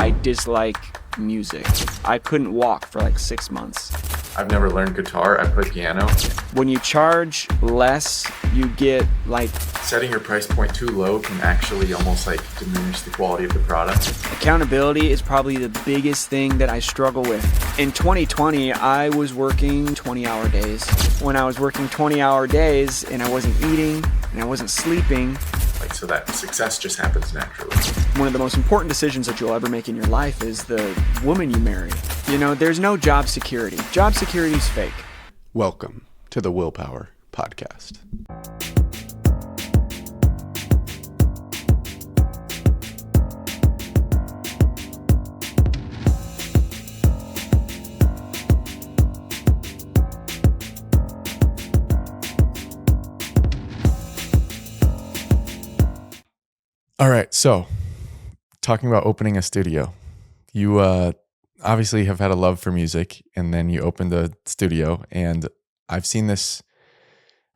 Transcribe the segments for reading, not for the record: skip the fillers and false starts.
I dislike music. I couldn't walk for like 6 months. I've never learned guitar. I play piano. When you charge less, you get like... Setting your price point too low can actually almost like diminish the quality of the product. Accountability is probably the biggest thing that I struggle with. In 2020, I was working 20-hour days. When I was working 20-hour days and I wasn't eating and I wasn't sleeping... So that success just happens naturally. One of the most important decisions that you'll ever make in your life is the woman you marry. You know, there's no job security. Job security is fake. Welcome to the Willpower Podcast. All right, so talking about opening a studio, you obviously have had a love for music, and then you opened a studio, and I've seen this,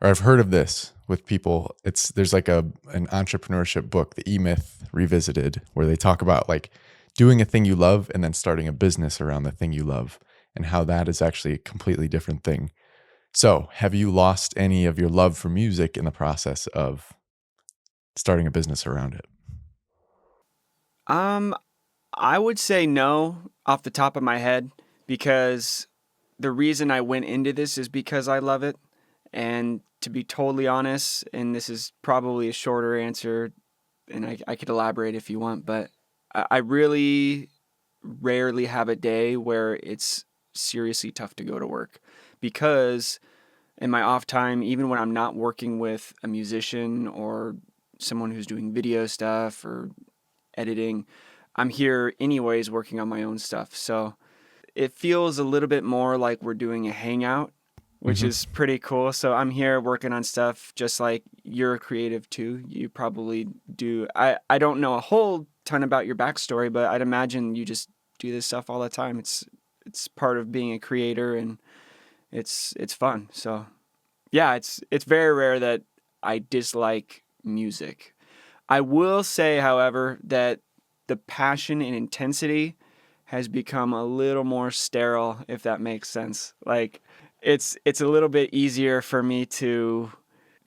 or I've heard of this with people. There's like an entrepreneurship book, The E-Myth Revisited, where they talk about like doing a thing you love and then starting a business around the thing you love, and how that is actually a completely different thing. So have you lost any of your love for music in the process of starting a business around it? I would say no off the top of my head, because the reason I went into this is because I love it. And to be totally honest, and this is probably a shorter answer, and I could elaborate if you want, but I really rarely have a day where it's seriously tough to go to work, because in my off time, even when I'm not working with a musician or someone who's doing video stuff or editing, I'm here anyways working on my own stuff. So it feels a little bit more like we're doing a hangout, which is pretty cool. So I'm here working on stuff just like you're a creative too. You probably do. I don't know a whole ton about your backstory, but I'd imagine you just do this stuff all the time. It's part of being a creator, and it's fun. So yeah, it's very rare that I dislike music. I will say, however, that the passion and intensity has become a little more sterile, if that makes sense. Like it's a little bit easier for me to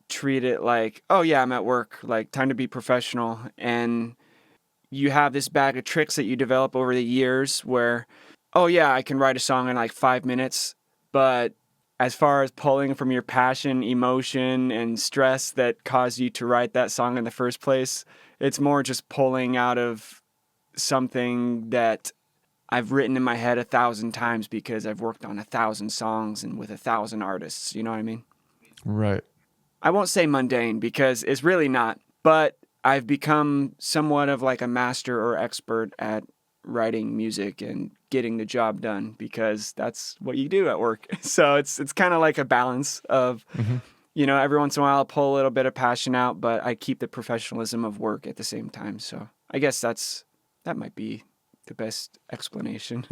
treat it like, oh yeah, I'm at work, like time to be professional. And you have this bag of tricks that you develop over the years where, oh yeah, I can write a song in like 5 minutes, but as far as pulling from your passion, emotion, and stress that caused you to write that song in the first place, it's more just pulling out of something that I've written in my head 1,000 times because I've worked on 1,000 songs and with 1,000 artists. You know what I mean? Right. I won't say mundane because it's really not, but I've become somewhat of like a master or expert at writing music and getting the job done, because that's what you do at work. So it's kind of like a balance of, you know, every once in a while I'll pull a little bit of passion out, but I keep the professionalism of work at the same time. So I guess that might be the best explanation.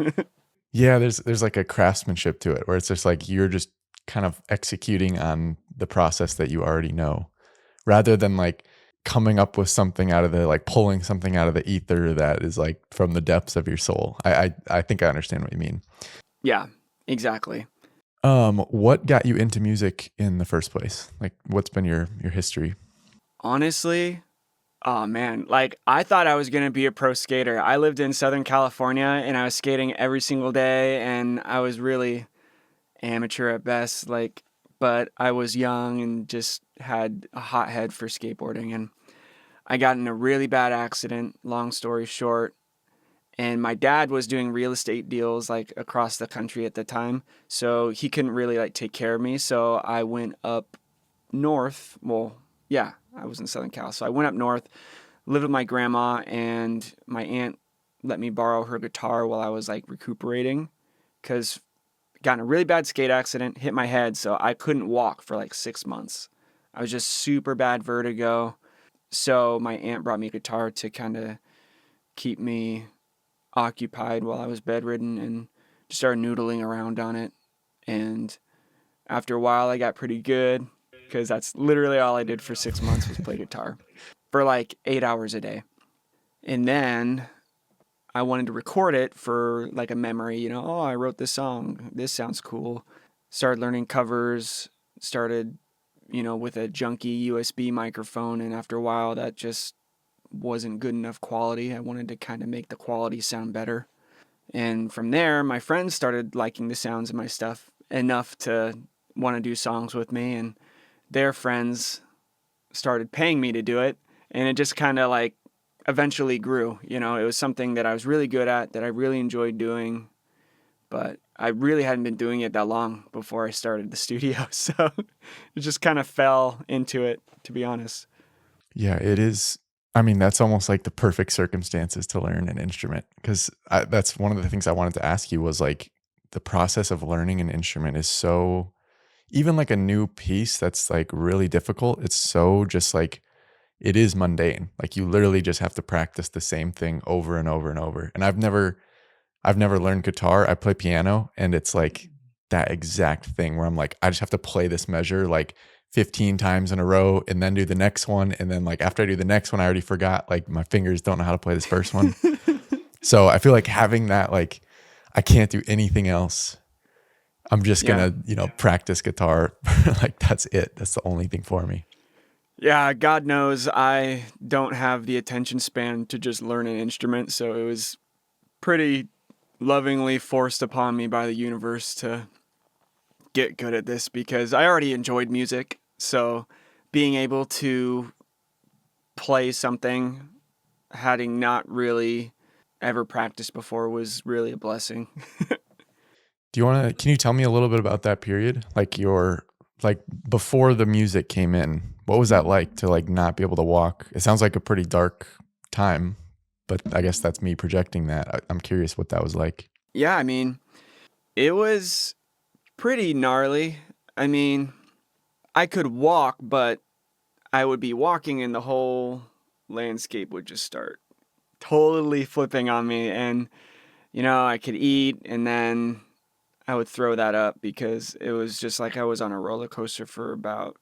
Yeah, there's like a craftsmanship to it where it's just like you're just kind of executing on the process that you already know, rather than like coming up with something out of the, like pulling something out of the ether that is like from the depths of your soul. I think I understand what you mean. Yeah, exactly. What got you into music in the first place? Like what's been your history? Honestly, oh man, like I thought I was going to be a pro skater. I lived in Southern California and I was skating every single day, and I was really amateur at best, like, but I was young and just had a hot head for skateboarding, and I got in a really bad accident, long story short. And my dad was doing real estate deals like across the country at the time, so he couldn't really like take care of me. So I went up north. Well, yeah, I was in Southern Cal. So I went up north, lived with my grandma, and my aunt let me borrow her guitar while I was like recuperating, because got in a really bad skate accident, hit my head, so I couldn't walk for like 6 months. I was just super bad vertigo. So my aunt brought me a guitar to kind of keep me occupied while I was bedridden, and just started noodling around on it. And after a while, I got pretty good, because that's literally all I did for 6 months was play guitar for like 8 hours a day. And then I wanted to record it for like a memory, oh, I wrote this song. This sounds cool. Started learning covers, started, with a junky USB microphone. And after a while, that just wasn't good enough quality. I wanted to kind of make the quality sound better. And from there, my friends started liking the sounds of my stuff enough to want to do songs with me. And their friends started paying me to do it. And it just kind of like eventually grew. It was something that I was really good at, that I really enjoyed doing. But I really hadn't been doing it that long before I started the studio. So it just kind of fell into it, to be honest. Yeah, it is. I mean, that's almost like the perfect circumstances to learn an instrument, because that's one of the things I wanted to ask you was like the process of learning an instrument is so, even like a new piece that's like really difficult. It's so just like, it is mundane. Like you literally just have to practice the same thing over and over and over. And I've never learned guitar. I play piano, and it's like that exact thing where I'm like, I just have to play this measure like 15 times in a row and then do the next one. And then like after I do the next one, I already forgot, like my fingers don't know how to play this first one. So I feel like having that, like, I can't do anything else. I'm just gonna, practice guitar. Like that's it. That's the only thing for me. Yeah, God knows I don't have the attention span to just learn an instrument. So it was pretty lovingly forced upon me by the universe to get good at this, because I already enjoyed music. So being able to play something, having not really ever practiced before, was really a blessing. Can you tell me a little bit about that period? Like before the music came in, what was that like to like not be able to walk? It sounds like a pretty dark time, but I guess that's me projecting that. I'm curious what that was like. Yeah, I mean, it was pretty gnarly. I mean, I could walk, but I would be walking and the whole landscape would just start totally flipping on me. And, I could eat and then I would throw that up, because it was just like I was on a roller coaster for about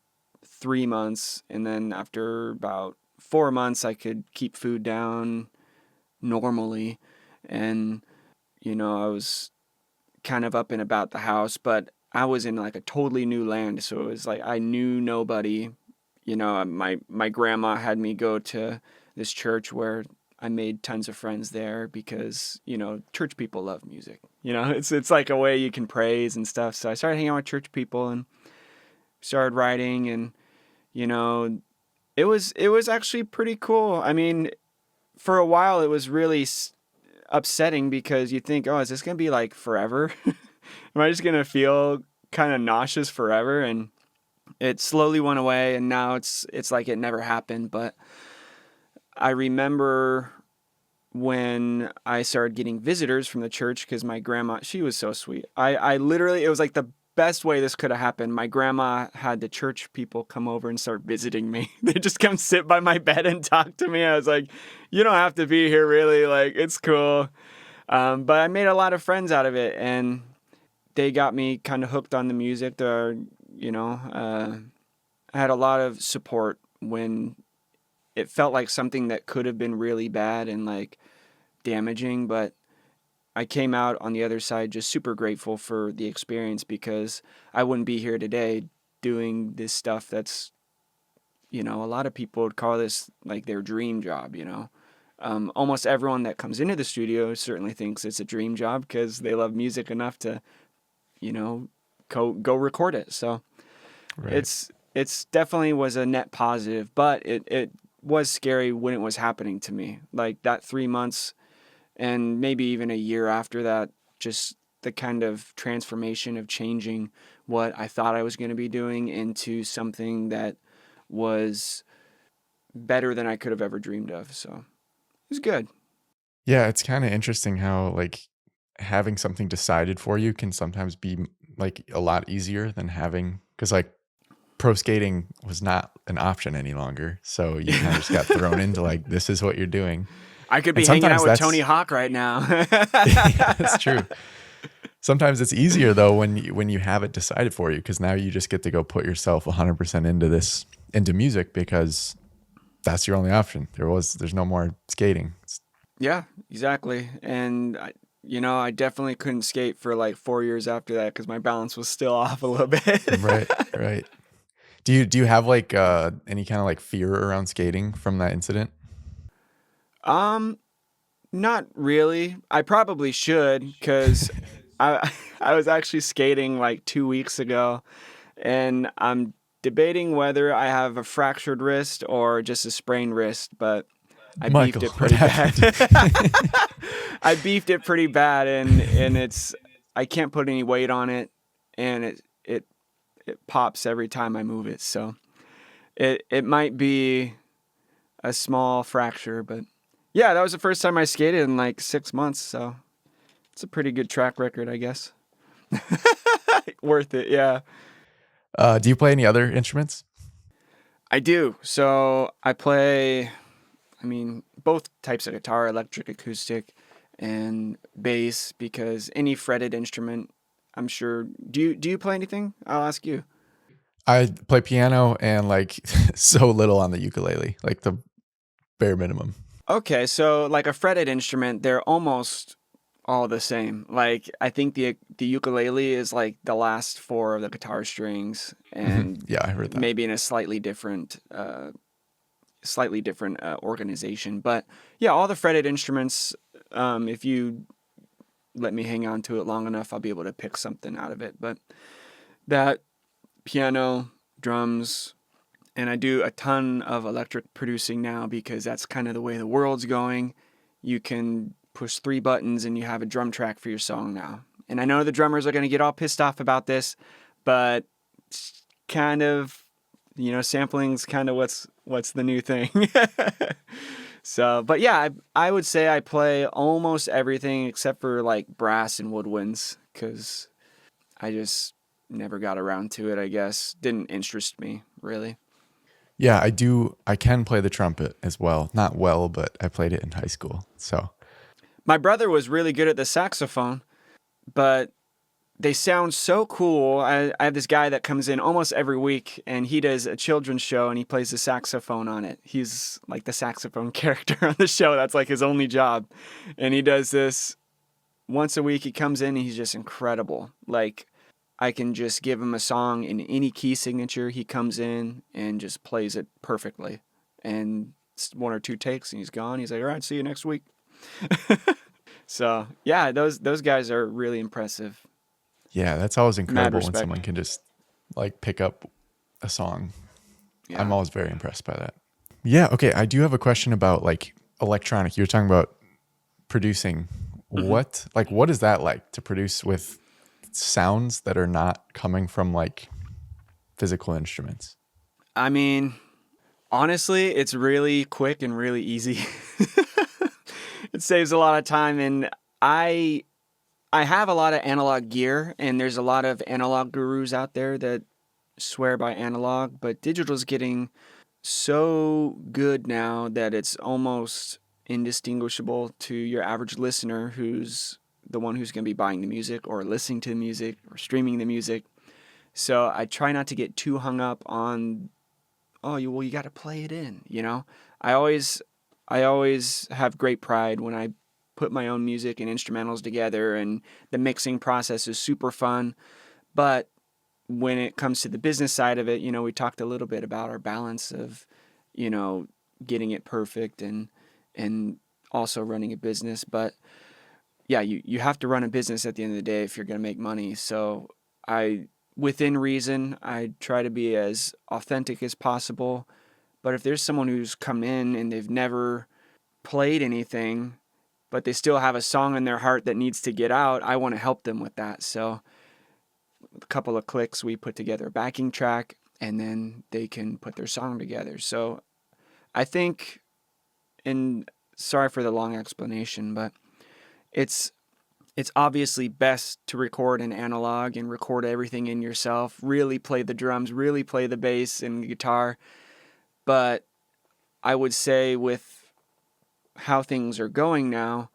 3 months. And then after about 4 months, I could keep food down normally. And, I was kind of up and about the house, but I was in like a totally new land. So it was like I knew nobody. My grandma had me go to this church where I made tons of friends there, because, church people love music. It's like a way you can praise and stuff. So I started hanging out with church people and started writing, and, it was actually pretty cool. I mean, for a while it was really upsetting, because you think, oh, is this going to be like forever? Am I just going to feel kind of nauseous forever? And it slowly went away, and now it's like it never happened. But I remember when I started getting visitors from the church, because my grandma, she was so sweet. I literally, it was like the best way this could have happened. My grandma had the church people come over and start visiting me. They just come sit by my bed and talk to me. I was like, you don't have to be here, really. Like, it's cool. But I made a lot of friends out of it, and they got me kind of hooked on the music. I had a lot of support when it felt like something that could have been really bad and like damaging, but I came out on the other side just super grateful for the experience, because I wouldn't be here today doing this stuff that's, a lot of people would call this like their dream job, Almost everyone that comes into the studio certainly thinks it's a dream job, because they love music enough to, go record it. So right. It's definitely was a net positive, but it was scary when it was happening to me. Like that 3 months and maybe even a year after that, just the kind of transformation of changing what I thought I was going to be doing into something that was better than I could have ever dreamed of. So it was good. Yeah, it's kind of interesting how like having something decided for you can sometimes be like a lot easier than because like pro skating was not an option any longer. So you kind of just got thrown into like, this is what you're doing. I could be hanging out with Tony Hawk right now. Yeah, that's true. Sometimes it's easier though when you have it decided for you, because now you just get to go put yourself 100% into music, because that's your only option. There's no more skating. Yeah, exactly. And I definitely couldn't skate for like 4 years after that because my balance was still off a little bit. Right, right. Do you have like any kind of like fear around skating from that incident? um, Not really. I probably should because I I was actually skating like 2 weeks ago, and I'm debating whether I have a fractured wrist or just a sprained wrist, but I beefed Michael, it what pretty bad. happened? I beefed it pretty bad, and I can't put any weight on it, and it pops every time I move it. So it might be a small fracture, but yeah, that was the first time I skated in like 6 months. So it's a pretty good track record, I guess. Worth it, yeah. Do you play any other instruments? I do. So I play, both types of guitar, electric, acoustic, and bass, because any fretted instrument, I'm sure. Do you play anything? I'll ask you. I play piano and like so little on the ukulele, like the bare minimum. Okay, so like a fretted instrument, they're almost all the same. Like I think the ukulele is like the last four of the guitar strings, and Yeah, I heard that. maybe in a slightly different organization. But yeah, all the fretted instruments. If you let me hang on to it long enough, I'll be able to pick something out of it. But that piano, drums, and I do a ton of electric producing now because that's kind of the way the world's going. You can push three buttons and you have a drum track for your song now. And I know the drummers are going to get all pissed off about this, but it's kind of, sampling's kind of what's the new thing. So, but yeah, I would say I play almost everything except for like brass and woodwinds because I just never got around to it, I guess. Didn't interest me, really. Yeah, I do. I can play the trumpet as well. Not well, but I played it in high school. So, My brother was really good at the saxophone, but they sound so cool. I have this guy that comes in almost every week, and he does a children's show, and he plays the saxophone on it. He's like the saxophone character on the show. That's like his only job. And he does this once a week. He comes in, and he's just incredible. Like, I can just give him a song in any key signature. He comes in and just plays it perfectly. And it's one or two takes, and he's gone. He's like, all right, see you next week. So, yeah, those guys are really impressive. yeah, that's always Mad incredible when respect. someone can just like pick up a song. Yeah. I'm always very impressed by that. Yeah, okay, I do have a question about like electronic. You were talking about producing. What is that like to produce with sounds that are not coming from like physical instruments? I mean, honestly, it's really quick and really easy. It saves a lot of time, and I have a lot of analog gear, and there's a lot of analog gurus out there that swear by analog, but digital's getting so good now that it's almost indistinguishable to your average listener who's the one who's going to be buying the music or listening to the music or streaming the music. So I try not to get too hung up on, you got to play it in, I always have great pride when I put my own music and instrumentals together, and the mixing process is super fun. But when it comes to the business side of it, we talked a little bit about our balance of, getting it perfect and also running a business. But yeah, you have to run a business at the end of the day if you're going to make money. So within reason, I try to be as authentic as possible. But if there's someone who's come in and they've never played anything, but they still have a song in their heart that needs to get out, I want to help them with that. So with a couple of clicks, we put together a backing track, and then they can put their song together. So I think, and sorry for the long explanation, but it's obviously best to record in analog and record everything in yourself, really play the drums, really play the bass and guitar. But I would say with how things are going now,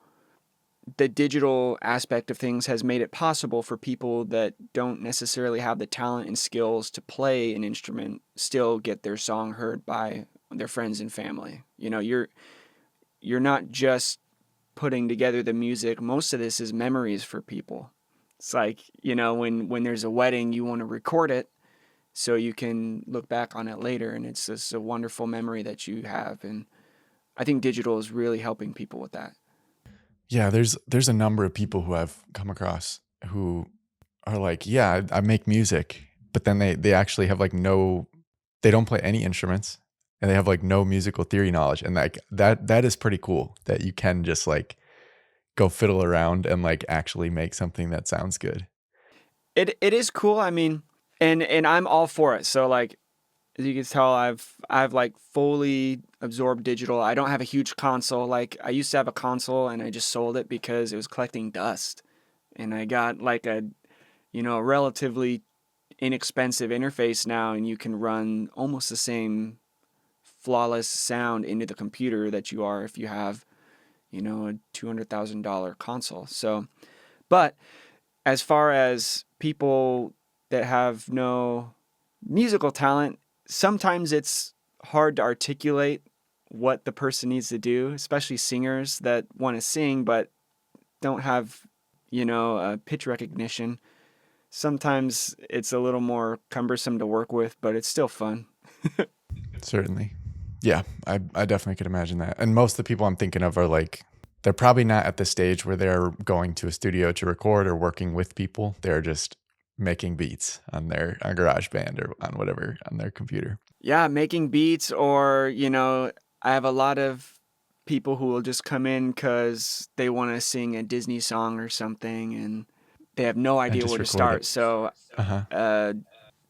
the digital aspect of things has made it possible for people that don't necessarily have the talent and skills to play an instrument still get their song heard by their friends and family. You're not just putting together the music, most of this is memories for people. It's like, when there's a wedding, you want to record it so you can look back on it later, and it's just a wonderful memory that you have. And I think digital is really helping people with that. Yeah, there's a number of people who I've come across who are like, yeah, I make music, but then they actually have like they don't play any instruments, and they have like no musical theory knowledge. And like that is pretty cool that you can just like go fiddle around and like actually make something that sounds good. It is cool. I mean, and I'm all for it. So like, as you can tell, I've like fully absorbed digital. I don't have a huge console. Like I used to have a console and I just sold it because it was collecting dust. And I got like a relatively inexpensive interface now, and you can run almost the same flawless sound into the computer that you are if you have, a $200,000 console. So, but as far as people that have no musical talent, sometimes it's hard to articulate what the person needs to do, especially singers that want to sing but don't have, pitch recognition. Sometimes it's a little more cumbersome to work with, but it's still fun. Certainly. Yeah, I definitely could imagine that. And most of the people I'm thinking of are like, they're probably not at the stage where they're going to a studio to record or working with people. They're just making beats on GarageBand or on whatever on their computer. Yeah, making beats, or, I have a lot of people who will just come in because they want to sing a Disney song or something, and they have no idea where to start. So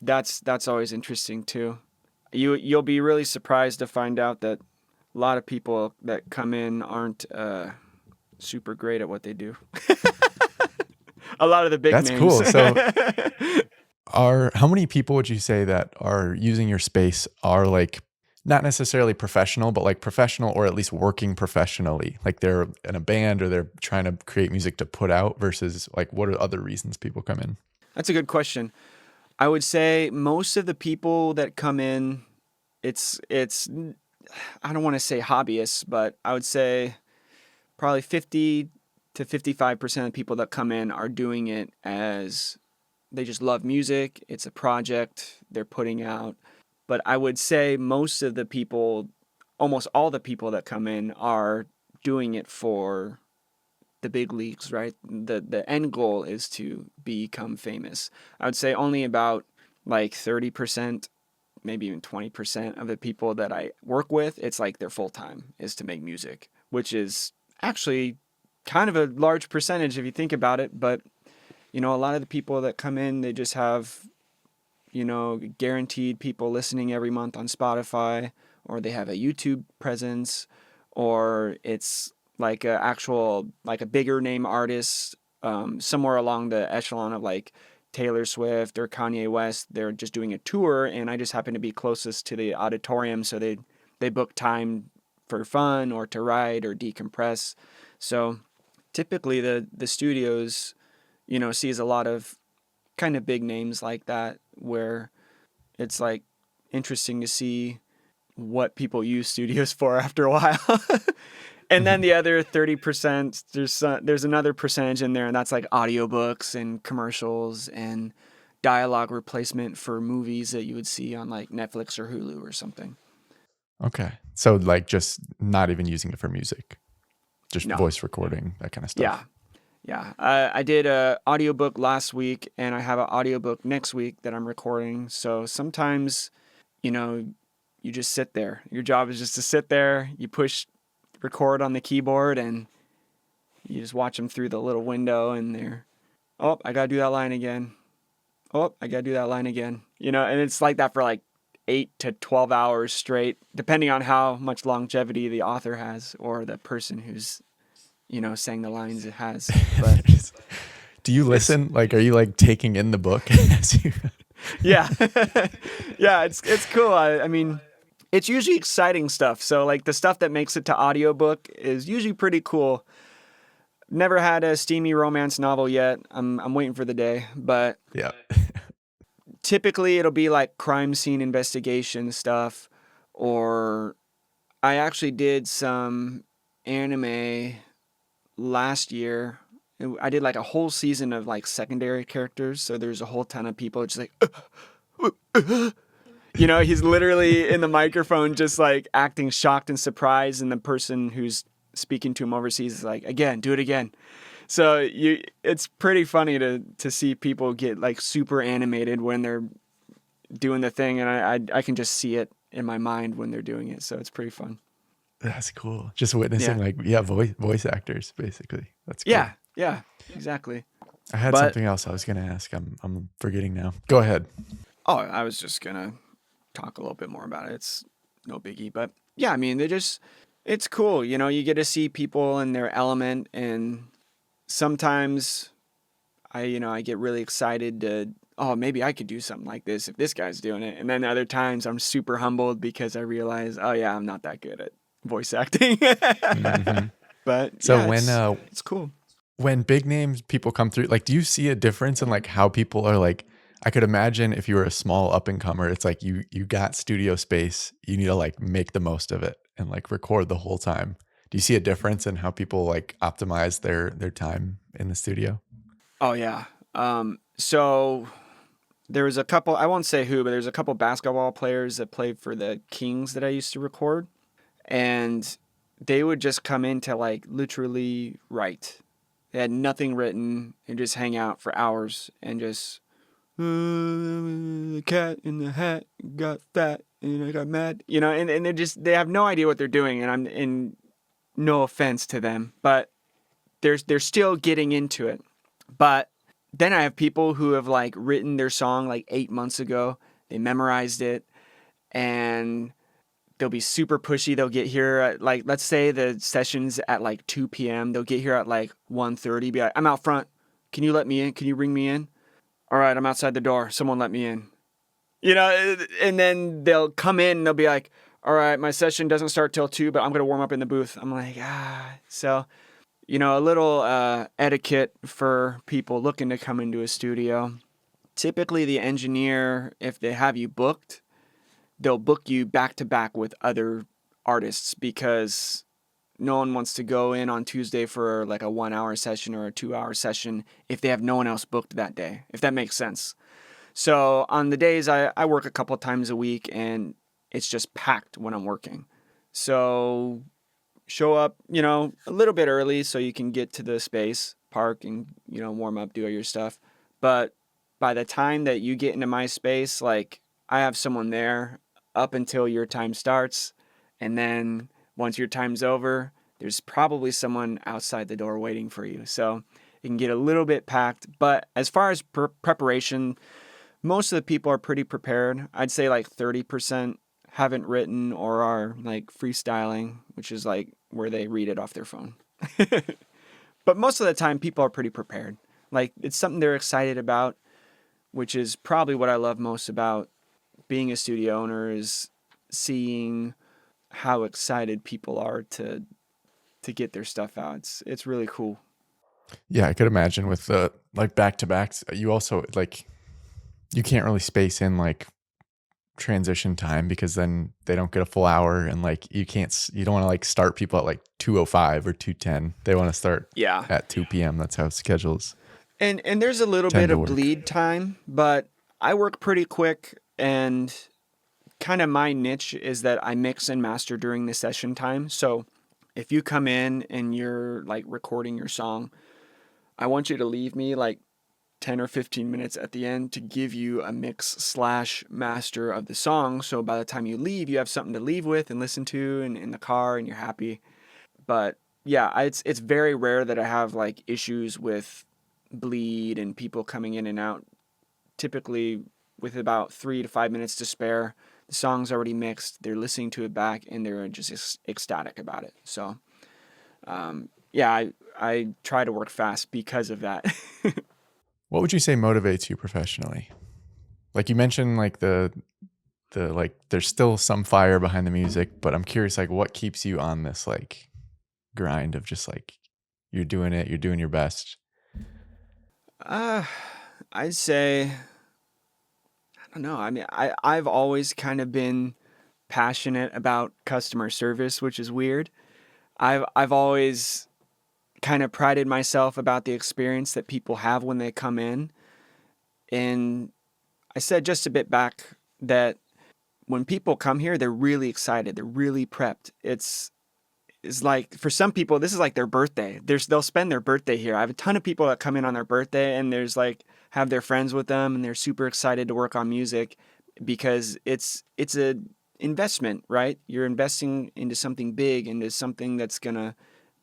that's always interesting too. You'll be really surprised to find out that a lot of people that come in aren't super great at what they do. A lot of the big names. That's cool. So how many people would you say that are using your space are like not necessarily professional, but like professional or at least working professionally? Like they're in a band or they're trying to create music to put out, versus like what are other reasons people come in? That's a good question. I would say most of the people that come in, it's I don't want to say hobbyists, but I would say probably 50 to 55% of the people that come in are doing it as they just love music. It's a project they're putting out. But I would say most of the people, almost all the people that come in are doing it for the big leagues, right? The end goal is to become famous. I would say only about like 30%, maybe even 20% of the people that I work with, it's like their full time is to make music, which is actually kind of a large percentage if you think about it. But, a lot of the people that come in, they just have, guaranteed people listening every month on Spotify, or they have a YouTube presence, or it's like a bigger name artist somewhere along the echelon of like Taylor Swift or Kanye West. They're just doing a tour, and I just happen to be closest to the auditorium, so they book time for fun or to write or decompress. So typically the studios, sees a lot of kind of big names like that, where it's like interesting to see what people use studios for after a while. And then the other 30%, there's another percentage in there, and that's like audiobooks and commercials and dialogue replacement for movies that you would see on like Netflix or Hulu or something. Okay. So like just not even using it for music, just No. voice recording, that kind of stuff. Yeah. I did a audiobook last week, and I have an audiobook next week that I'm recording. So sometimes, you just sit there. Your job is just to sit there. You push record on the keyboard, and you just watch them through the little window, and I got to do that line again. Oh, I got to do that line again. And it's like that for like 8 to 12 hours straight, depending on how much longevity the author has or the person who's, saying the lines it has. But do you listen? Like, are you like taking in the book as you... Yeah. Yeah, it's cool. I mean, it's usually exciting stuff. So like the stuff that makes it to audiobook is usually pretty cool. Never had a steamy romance novel yet. I'm waiting for the day, but Yeah. typically it'll be like crime scene investigation stuff, or I actually did some anime last year, I did like a whole season of like secondary characters. So there's a whole ton of people just like, he's literally in the microphone, just like acting shocked and surprised. And the person who's speaking to him overseas is like, again, do it again. So it's pretty funny to see people get like super animated when they're doing the thing. And I can just see it in my mind when they're doing it. So it's pretty fun. That's cool. Just witnessing voice actors, basically. That's cool. Yeah, exactly. I had something else I was going to ask. I'm forgetting now. Go ahead. Oh, I was just going to talk a little bit more about it. It's no biggie. But yeah, I mean, it's cool. You get to see people in their element. And sometimes I get really excited to, maybe I could do something like this if this guy's doing it. And then other times I'm super humbled because I realize, I'm not that good at voice acting. Mm-hmm. But so it's cool. When big names people come through, like, do you see a difference in like how people are like, I could imagine if you were a small up and comer, it's like you got studio space, you need to like make the most of it and like record the whole time. Do you see a difference in how people like optimize their time in the studio? Oh yeah. So there was a couple, I won't say who, but there's a couple basketball players that played for the Kings that I used to record. And they would just come in to like literally write. They had nothing written and just hang out for hours and just, the cat in the hat got fat and I got mad, and they have no idea what they're doing. And no offense to them, but they're still getting into it. But then I have people who have like written their song like 8 months ago. They memorized it and they'll be super pushy. They'll get here at like, let's say the session's at like 2 p.m. They'll get here at like 1:30. Be like, I'm out front. Can you let me in? Can you bring me in? All right, I'm outside the door. Someone let me in. And then they'll come in and they'll be like, all right, my session doesn't start till 2, but I'm going to warm up in the booth. I'm like, So, a little etiquette for people looking to come into a studio. Typically the engineer, if they have you booked, they'll book you back to back with other artists because no one wants to go in on Tuesday for like a 1-hour session or a 2-hour session if they have no one else booked that day, if that makes sense. So on the days I work a couple times a week and it's just packed when I'm working. So show up, a little bit early so you can get to the space, park and, warm up, do all your stuff. But by the time that you get into my space, like I have someone there up until your time starts. And then once your time's over, there's probably someone outside the door waiting for you. So it can get a little bit packed. But as far as preparation, most of the people are pretty prepared. I'd say like 30% haven't written or are like freestyling, which is like where they read it off their phone. But most of the time, people are pretty prepared. Like it's something they're excited about, which is probably what I love most about being a studio owner is seeing how excited people are to get their stuff out. It's really cool. Yeah, I could imagine with the like back-to-backs, you also like you can't really space in like transition time because then they don't get a full hour and like you don't want to like start people at like 2:05 or 2:10. They want to start at 2 p.m. That's how schedules. And there's a little bit of bleed time, but I work pretty quick and kind of my niche is that I mix and master during the session time. So if you come in and you're like recording your song, I want you to leave me like 10 or 15 minutes at the end to give you a mix/master of the song. So by the time you leave, you have something to leave with and listen to and in the car and you're happy. But yeah, it's very rare that I have like issues with bleed and people coming in and out. Typically with about 3 to 5 minutes to spare, the song's already mixed, they're listening to it back and they're just ecstatic about it. So I try to work fast because of that. What would you say motivates you professionally? Like you mentioned like the like there's still some fire behind the music, but I'm curious like what keeps you on this like grind of just like you're doing your best? I'd say, I don't know. I mean, I've always kind of been passionate about customer service, which is weird. I've always kind of prided myself about the experience that people have when they come in. And I said just a bit back that when people come here, they're really excited. They're really prepped. It's like, for some people, this is like their birthday. They'll spend their birthday here. I have a ton of people that come in on their birthday, and there's like, have their friends with them, and they're super excited to work on music because it's a investment, right? You're investing into something big, into something that's gonna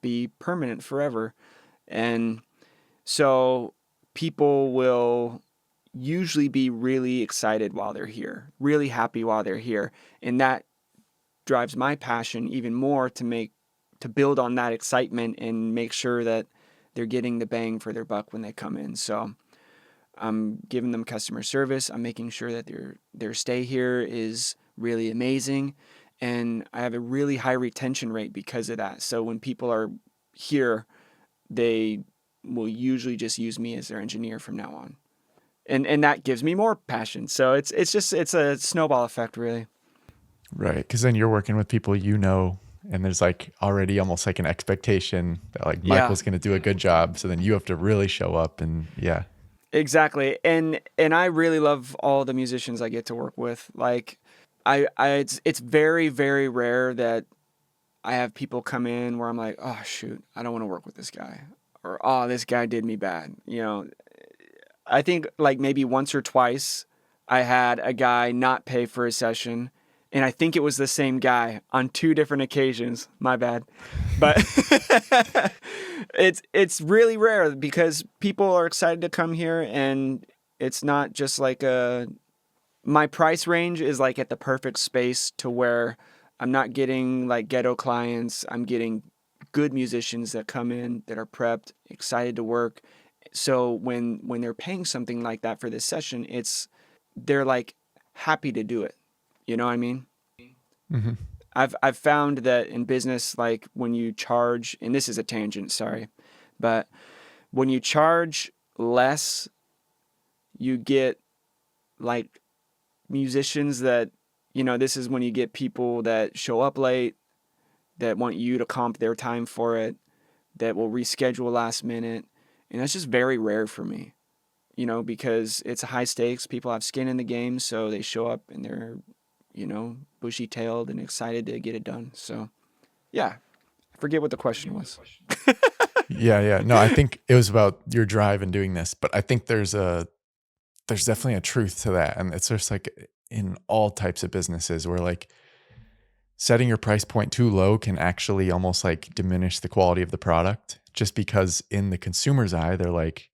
be permanent forever. And so people will usually be really excited while they're here, really happy while they're here. And that drives my passion even more to build on that excitement and make sure that they're getting the bang for their buck when they come in. So I'm giving them customer service. I'm making sure that their stay here is really amazing. And I have a really high retention rate because of that. So when people are here, they will usually just use me as their engineer from now on. And that gives me more passion. So it's a snowball effect, really. Right. Because then you're working with people and there's like already almost like an expectation that like Michael's going to do a good job. So then you have to really show up and yeah. Exactly. And I really love all the musicians I get to work with. Like it's very, very rare that I have people come in where I'm like, oh shoot, I don't want to work with this guy, or oh, this guy did me bad. I think like maybe once or twice I had a guy not pay for a session, and I think it was the same guy on 2 different occasions. My bad. But it's really rare because people are excited to come here, and it's not just like my price range is like at the perfect space to where I'm not getting like ghetto clients. I'm getting good musicians that come in that are prepped, excited to work. So when they're paying something like that for this session, they're like happy to do it. You know what I mean? Mm-hmm. I've found that in business, like when you charge, and this is a tangent, sorry, but when you charge less, you get like musicians that, this is when you get people that show up late, that want you to comp their time for it, that will reschedule last minute. And that's just very rare for me, because it's high stakes. People have skin in the game, so they show up and they're, bushy-tailed and excited to get it done. So, yeah, I forget what the question was. Yeah. No, I think it was about your drive in doing this, but I think there's definitely a truth to that. And it's just like in all types of businesses where like setting your price point too low can actually almost like diminish the quality of the product, just because in the consumer's eye, they're like,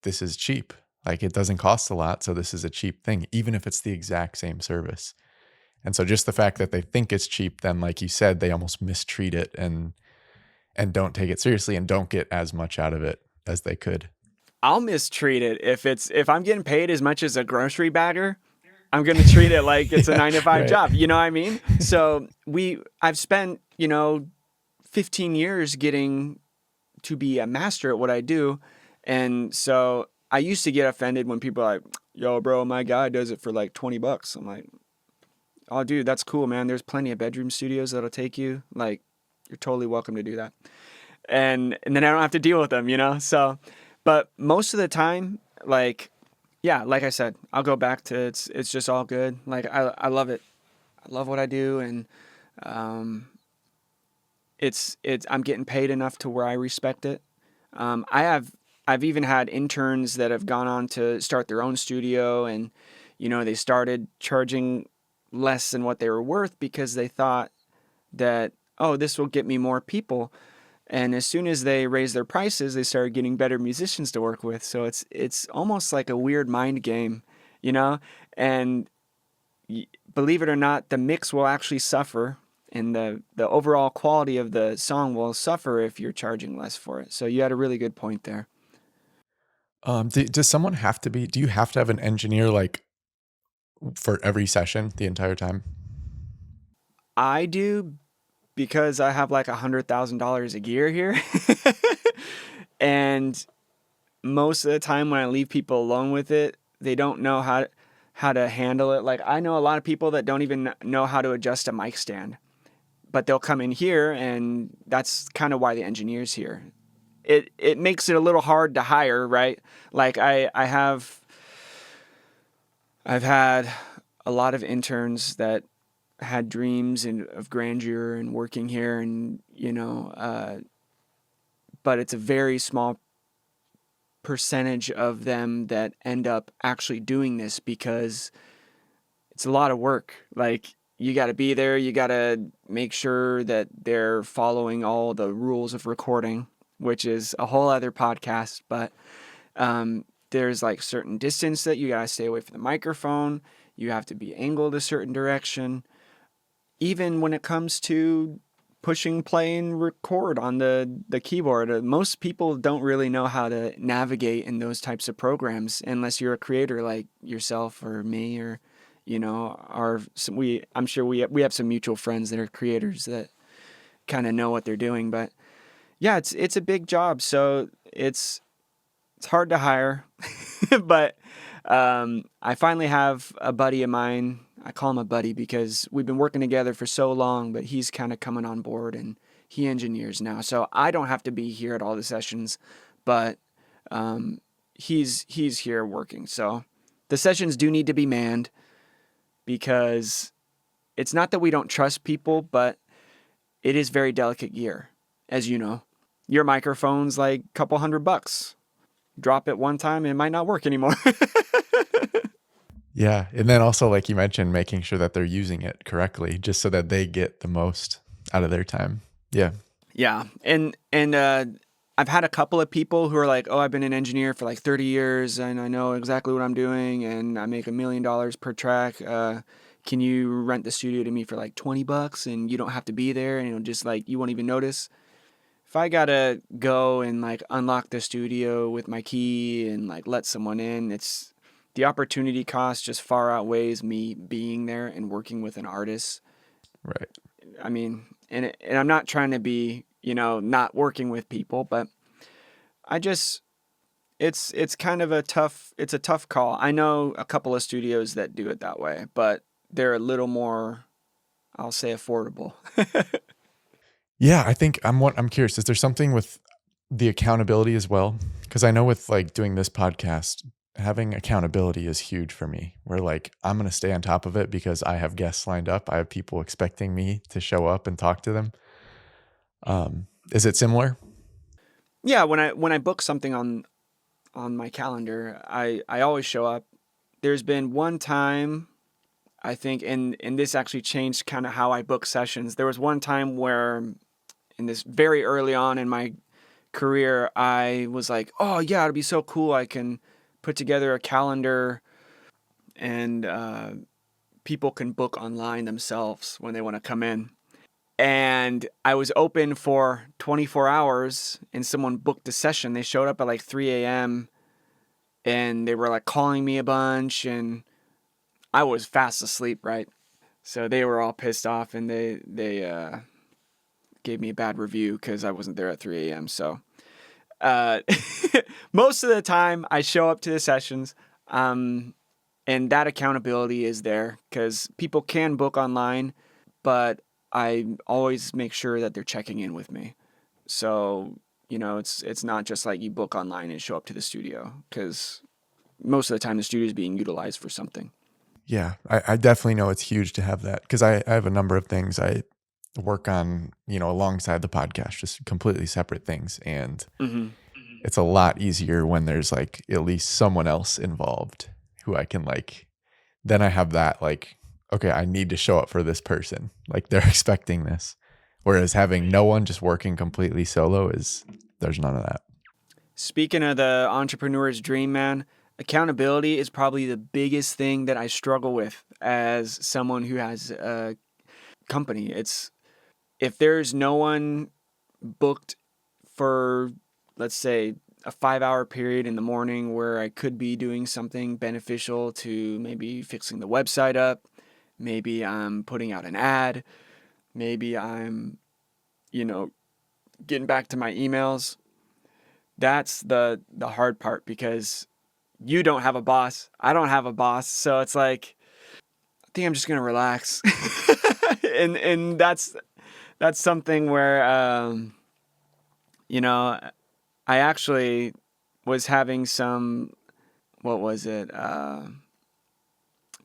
this is cheap. Like it doesn't cost a lot. So this is a cheap thing, even if it's the exact same service. And so just the fact that they think it's cheap, then like you said, they almost mistreat it and don't take it seriously and don't get as much out of it as they could. I'll mistreat it if I'm getting paid as much as a grocery bagger. I'm going to treat it like it's a 9-to-5 Right. job. You know what I mean? So I've spent, 15 years getting to be a master at what I do. And so I used to get offended when people are like, yo, bro, my guy does it for like $20. I'm like, oh, dude, that's cool, man. There's plenty of bedroom studios that'll take you. Like, you're totally welcome to do that. And then I don't have to deal with them, So, but most of the time, like, yeah, like I said, I'll go back to it's just all good. Like I love it. I love what I do, and I'm getting paid enough to where I respect it. I've even had interns that have gone on to start their own studio, and they started charging less than what they were worth because they thought that, oh, this will get me more people. And as soon as they raised their prices, they started getting better musicians to work with. So it's almost like a weird mind game, And believe it or not, the mix will actually suffer, and the overall quality of the song will suffer if you're charging less for it. So you had a really good point there. Does someone have to do you have to have an engineer like for every session the entire time? I do, because I have like $100,000 a year here. And most of the time when I leave people alone with it, they don't know how to handle it. Like I know a lot of people that don't even know how to adjust a mic stand, but they'll come in here, and that's kind of why the engineer's here. it makes it a little hard to hire, right? Like I've had a lot of interns that had dreams of grandeur and working here, and but it's a very small percentage of them that end up actually doing this because it's a lot of work. Like, you got to be there, you got to make sure that they're following all the rules of recording, which is a whole other podcast. But there's like certain distance that you got to stay away from the microphone. You have to be angled a certain direction. Even when it comes to pushing play and record on the keyboard, most people don't really know how to navigate in those types of programs unless you're a creator like yourself or me, or I'm sure we have some mutual friends that are creators that kind of know what they're doing. But yeah, it's a big job, so it's hard to hire. But I finally have a buddy of mine. I call him a buddy because we've been working together for so long, but he's kind of coming on board and he engineers now. So I don't have to be here at all the sessions, but he's here working. So the sessions do need to be manned because it's not that we don't trust people, but it is very delicate gear. As you know, your microphone's like a couple $100. Drop it one time and it might not work anymore. Yeah. And then also, like you mentioned, making sure that they're using it correctly just so that they get the most out of their time. Yeah. Yeah. And I've had a couple of people who are like, oh, I've been an engineer for like 30 years and I know exactly what I'm doing and I make $1 million per track. Can you rent the studio to me for like $20 and you don't have to be there and just like, you won't even notice? If I gotta go and like unlock the studio with my key and like let someone in, it's the opportunity cost just far outweighs me being there and working with an artist. Right. I mean, and I'm not trying to be, not working with people, but I just, it's kind of it's a tough call. I know a couple of studios that do it that way, but they're a little more, I'll say, affordable. Yeah, I think I'm curious. Is there something with the accountability as well? Because I know with like doing this podcast, having accountability is huge for me. Where like I'm gonna stay on top of it because I have guests lined up. I have people expecting me to show up and talk to them. Is it similar? Yeah, when I book something on my calendar, I always show up. There's been one time, I think, and this actually changed kind of how I book sessions. There was one time where, in this very early on in my career, I was like, oh yeah, it'd be so cool. I can put together a calendar and people can book online themselves when they want to come in. And I was open for 24 hours and someone booked a session. They showed up at like 3 a.m. and they were like calling me a bunch and I was fast asleep, right? So they were all pissed off and they gave me a bad review because I wasn't there at 3 a.m. So most of the time I show up to the sessions, and that accountability is there because people can book online, but I always make sure that they're checking in with me. So, it's not just like you book online and show up to the studio because most of the time the studio is being utilized for something. Yeah, I definitely know it's huge to have that because I have a number of things I work on, alongside the podcast, just completely separate things. And it's a lot easier when there's like at least someone else involved who I can then I have that okay, I need to show up for this person. Like they're expecting this. Whereas having no one, just working completely solo there's none of that. Speaking of the entrepreneur's dream, man, accountability is probably the biggest thing that I struggle with as someone who has a company. It's if there's no one booked for, let's say, a 5-hour period in the morning where I could be doing something beneficial to maybe fixing the website up, maybe I'm putting out an ad, maybe I'm, getting back to my emails. That's the hard part because you don't have a boss. I don't have a boss. So it's like, I think I'm just going to relax. and that's something where, I actually was having some, what was it?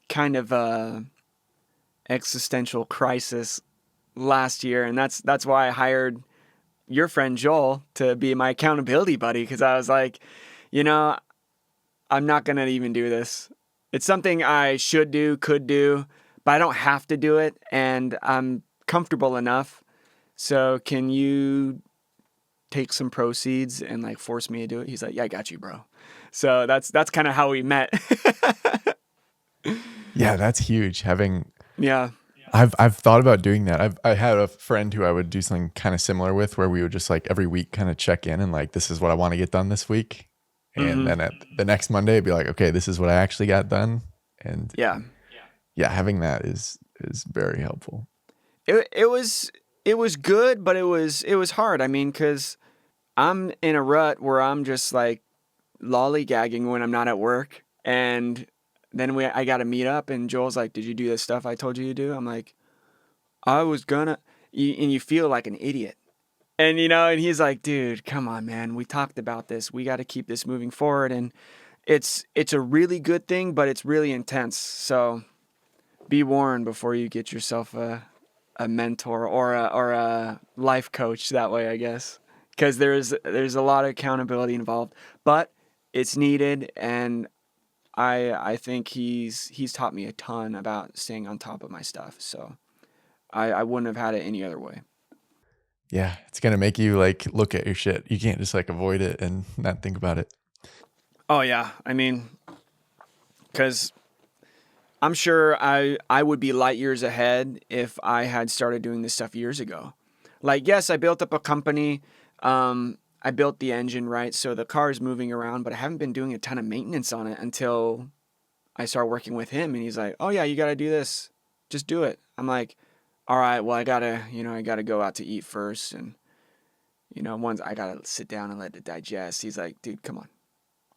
Kind of a existential crisis last year, and that's why I hired your friend Joel to be my accountability buddy, because I was like, you know, I'm not gonna even do this. It's something I should do, could do, but I don't have to do it, and I'm comfortable enough. So can you take some proceeds and like force me to do it? He's like, yeah, I got you, bro. So that's kind of how we met. Yeah, that's huge. Yeah. I've thought about doing that. I had a friend who I would do something kind of similar with, where we would just like every week kind of check in and like, this is what I want to get done this week. And then at the next Monday, it'd be like, okay, this is what I actually got done. And Yeah. yeah, having that is very helpful. It was good, but it was hard. I mean, because I'm in a rut where I'm just like lollygagging when I'm not at work, and then I got to meet up, and Joel's like, "Did you do the stuff I told you to do?" I'm like, "I was gonna," and you feel like an idiot, and and he's like, "Dude, come on, man. We talked about this. We got to keep this moving forward," and it's a really good thing, but it's really intense. So be warned before you get yourself a mentor or a life coach that way, I guess, because there's a lot of accountability involved, but it's needed, and I think he's taught me a ton about staying on top of my stuff. So I wouldn't have had it any other way. Yeah, it's gonna make you like look at your shit. You can't just like avoid it and not think about it. Oh yeah, I mean, because I'm sure I would be light years ahead if I had started doing this stuff years ago. Like, yes, I built up a company. I built the engine, right? So the car is moving around, but I haven't been doing a ton of maintenance on it until I started working with him. And he's like, "Oh yeah, you got to do this. Just do it." I'm like, "All right, well, I gotta go out to eat first. And, once I got to sit down and let it digest." He's like, "Dude, come on.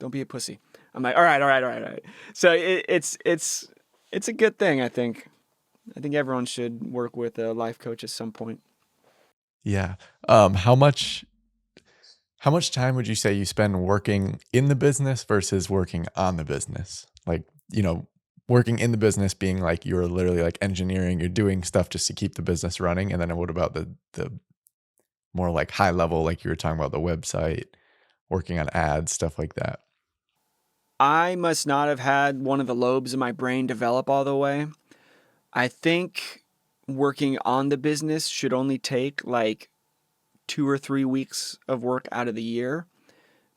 Don't be a pussy." I'm like, "All right, all right, all right, all right." So it's a good thing, I think. I think everyone should work with a life coach at some point. Yeah. How much time would you say you spend working in the business versus working on the business? Like, working in the business being like you're literally like engineering, you're doing stuff just to keep the business running. And then what about the more like high level, like you were talking about the website, working on ads, stuff like that? I must not have had one of the lobes of my brain develop all the way. I think working on the business should only take like 2 or 3 weeks of work out of the year,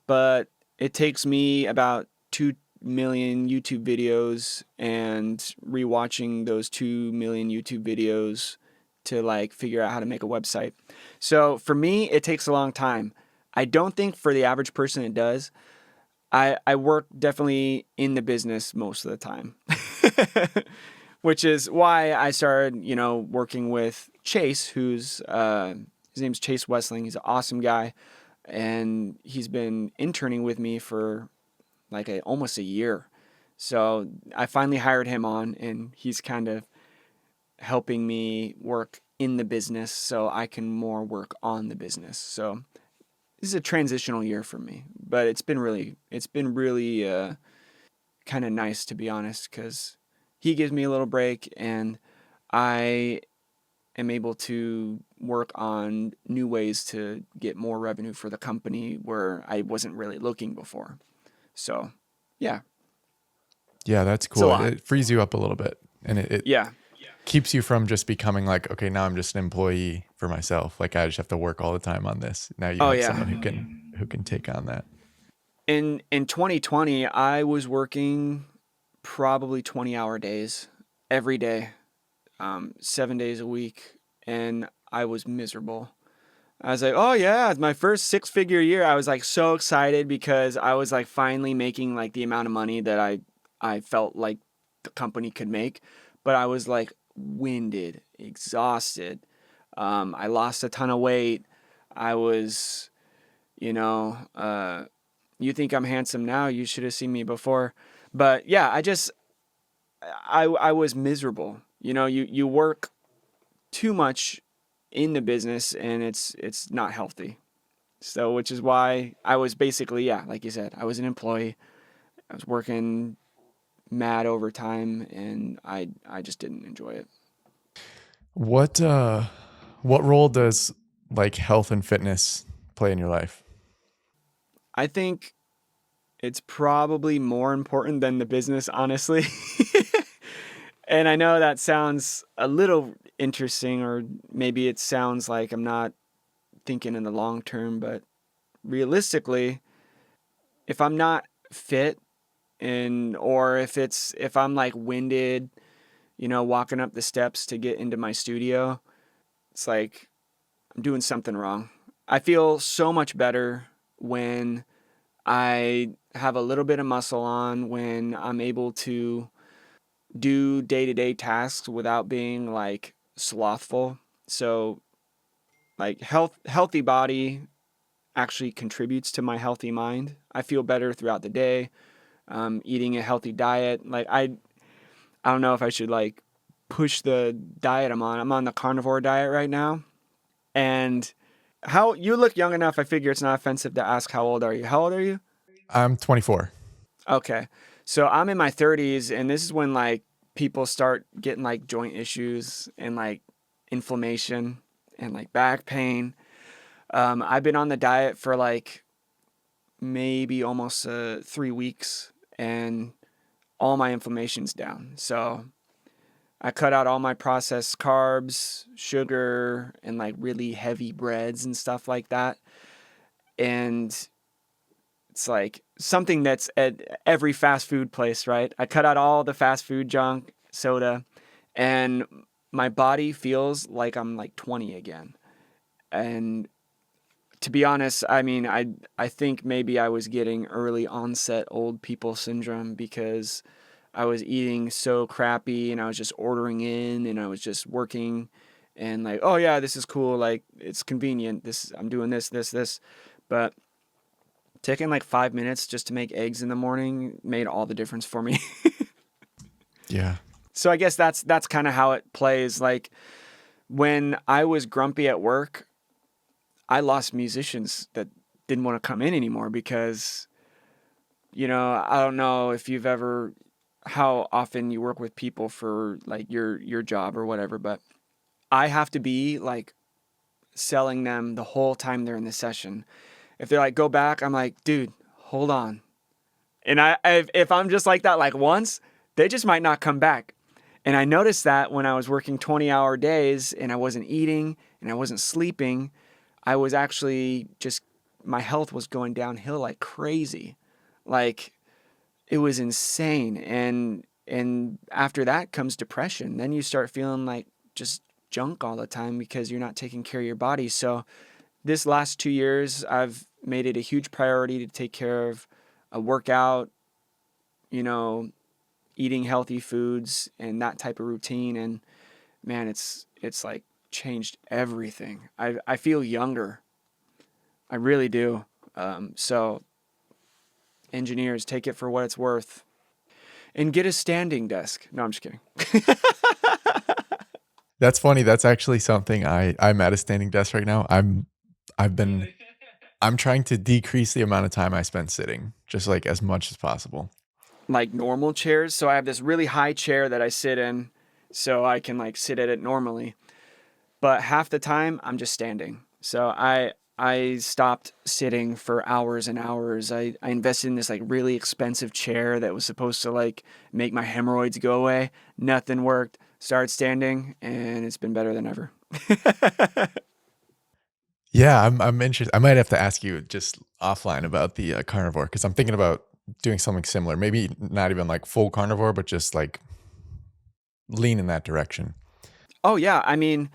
but it takes me about 2 million YouTube videos and rewatching those 2 million YouTube videos to like figure out how to make a website. So for me, it takes a long time. I don't think for the average person it does. I work definitely in the business most of the time, which is why I started, working with Chase, his name's Chase Wessling. He's an awesome guy, and he's been interning with me for like almost a year. So I finally hired him on, and he's kind of helping me work in the business so I can more work on the business. So this is a transitional year for me, but it's been really kind of nice, to be honest, because he gives me a little break, and I am able to work on new ways to get more revenue for the company where I wasn't really looking before. So, yeah, Yeah, that's it's a cool. lot. It frees you up a little bit, and it Yeah, keeps you from just becoming like, okay, now I'm just an employee for myself. Like I just have to work all the time on this. Now you oh have yeah. someone who can take on that. In 2020, I was working probably 20-hour days every day, 7 days a week, and I was miserable. I was like, "Oh yeah, it's my first six-figure year." I was like so excited because I was like finally making like the amount of money that I felt like the company could make, but I was like winded, exhausted. I lost a ton of weight. I was, you know, you think I'm handsome now, you should have seen me before. But yeah, I was miserable. You work too much in the business, and it's not healthy. So, which is why I was basically, yeah, like you said, I was an employee. I was working mad overtime, and I just didn't enjoy it. What what role does like health and fitness play in your life? I think it's probably more important than the business, honestly. And I know that sounds a little interesting, or maybe it sounds like I'm not thinking in the long term, but realistically, if I'm not fit or if I'm like winded, walking up the steps to get into my studio, it's like I'm doing something wrong. I feel so much better when I have a little bit of muscle on, when I'm able to do day-to-day tasks without being like slothful. So like healthy body actually contributes to my healthy mind. I feel better throughout the day. Eating a healthy diet. Like I don't know if I should like push the diet I'm on. I'm on the carnivore diet right now. And how you look young enough, I figure it's not offensive to ask how old are you? How old are you? I'm 24. Okay. So I'm in my 30s, and this is when like people start getting like joint issues and like inflammation and like back pain. I've been on the diet for like maybe almost 3 weeks, and all my inflammation's down. So I cut out all my processed carbs, sugar, and like really heavy breads and stuff like that. And it's like something that's at every fast food place, right? I cut out all the fast food junk, soda, and my body feels like I'm like 20 again. And to be honest, I mean, I think maybe I was getting early onset old people syndrome because I was eating so crappy and I was just ordering in and I was just working and like, oh yeah, this is cool. Like it's convenient. I'm doing this. But taking like 5 minutes just to make eggs in the morning made all the difference for me. Yeah. So I guess that's kind of how it plays. Like when I was grumpy at work, I lost musicians that didn't want to come in anymore because, I don't know if you've ever, how often you work with people for like your job or whatever, but I have to be like selling them the whole time they're in the session. If they're like, go back, I'm like, dude, hold on. And if I'm just like that, like once, they just might not come back. And I noticed that when I was working 20-hour days and I wasn't eating and I wasn't sleeping, I was actually just, my health was going downhill like crazy. Like it was insane. And after that comes depression. Then you start feeling like just junk all the time because you're not taking care of your body. So this last 2 years, I've made it a huge priority to take care of a workout, eating healthy foods and that type of routine. And man, it's like changed everything. I feel younger. I really do. So engineers, take it for what it's worth and get a standing desk. No, I'm just kidding. That's funny. That's actually something I'm at a standing desk right now. I'm trying to decrease the amount of time I spend sitting, just like as much as possible. Like normal chairs. So I have this really high chair that I sit in so I can like sit at it normally. But half the time I'm just standing. So I stopped sitting for hours and hours. I invested in this like really expensive chair that was supposed to like make my hemorrhoids go away. Nothing worked. Started standing and it's been better than ever. Yeah, I'm interested. I might have to ask you just offline about the carnivore because I'm thinking about doing something similar. Maybe not even like full carnivore, but just like lean in that direction. Oh yeah, I mean,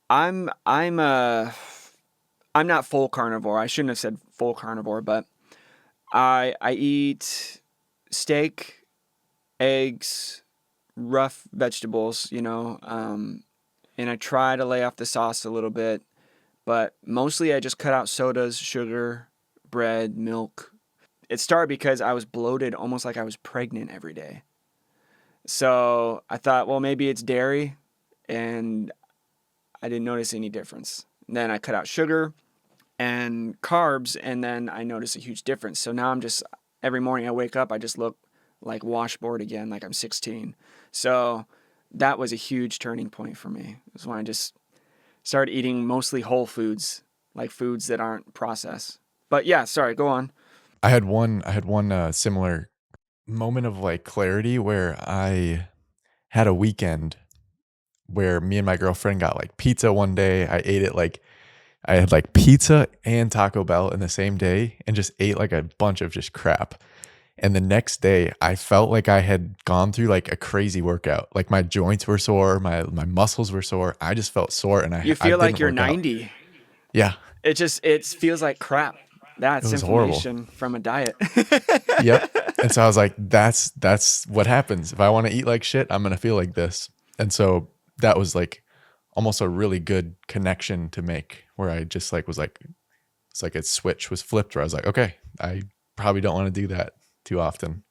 I'm I'm not full carnivore. I shouldn't have said full carnivore, but I eat steak, eggs, rough vegetables, and I try to lay off the sauce a little bit, but mostly I just cut out sodas, sugar, bread, milk. It started because I was bloated almost like I was pregnant every day. So I thought, well, maybe it's dairy, and I didn't notice any difference. And then I cut out sugar, and carbs, and then I notice a huge difference. So now I'm just, every morning I wake up, I just look like washboard again, like I'm 16. So that was a huge turning point for me. It was when I just started eating mostly whole foods, like foods that aren't processed. But yeah, sorry, go on. I had one similar moment of like clarity where I had a weekend where me and my girlfriend got like pizza one day. I ate it like I had like pizza and Taco Bell in the same day and just ate like a bunch of just crap. And the next day I felt like I had gone through like a crazy workout. Like my joints were sore, my muscles were sore. I just felt sore and You I feel like didn't you're work out. 90. Yeah, It feels like crap. it That's was horrible. inflammation from a diet. Yep. And so I was like, that's what happens. If I want to eat like shit, I'm going to feel like this. And so that was like almost a really good connection to make where I just like was like, it's like a switch was flipped where I was like, okay, I probably don't want to do that too often.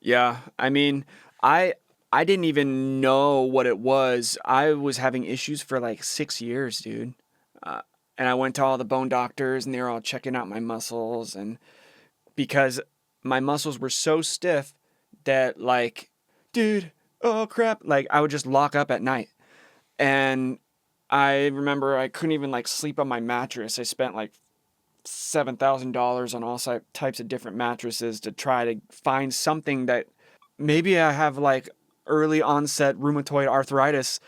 Yeah, I mean, I didn't even know what it was. I was having issues for like 6 years, dude. Uh, and I went to all the bone doctors, and they were all checking out my muscles, and because my muscles were so stiff that like, dude, oh crap, like I would just lock up at night. And I remember I couldn't even like sleep on my mattress. I spent like $7,000 on all types of different mattresses to try to find something that maybe I have like early onset rheumatoid arthritis.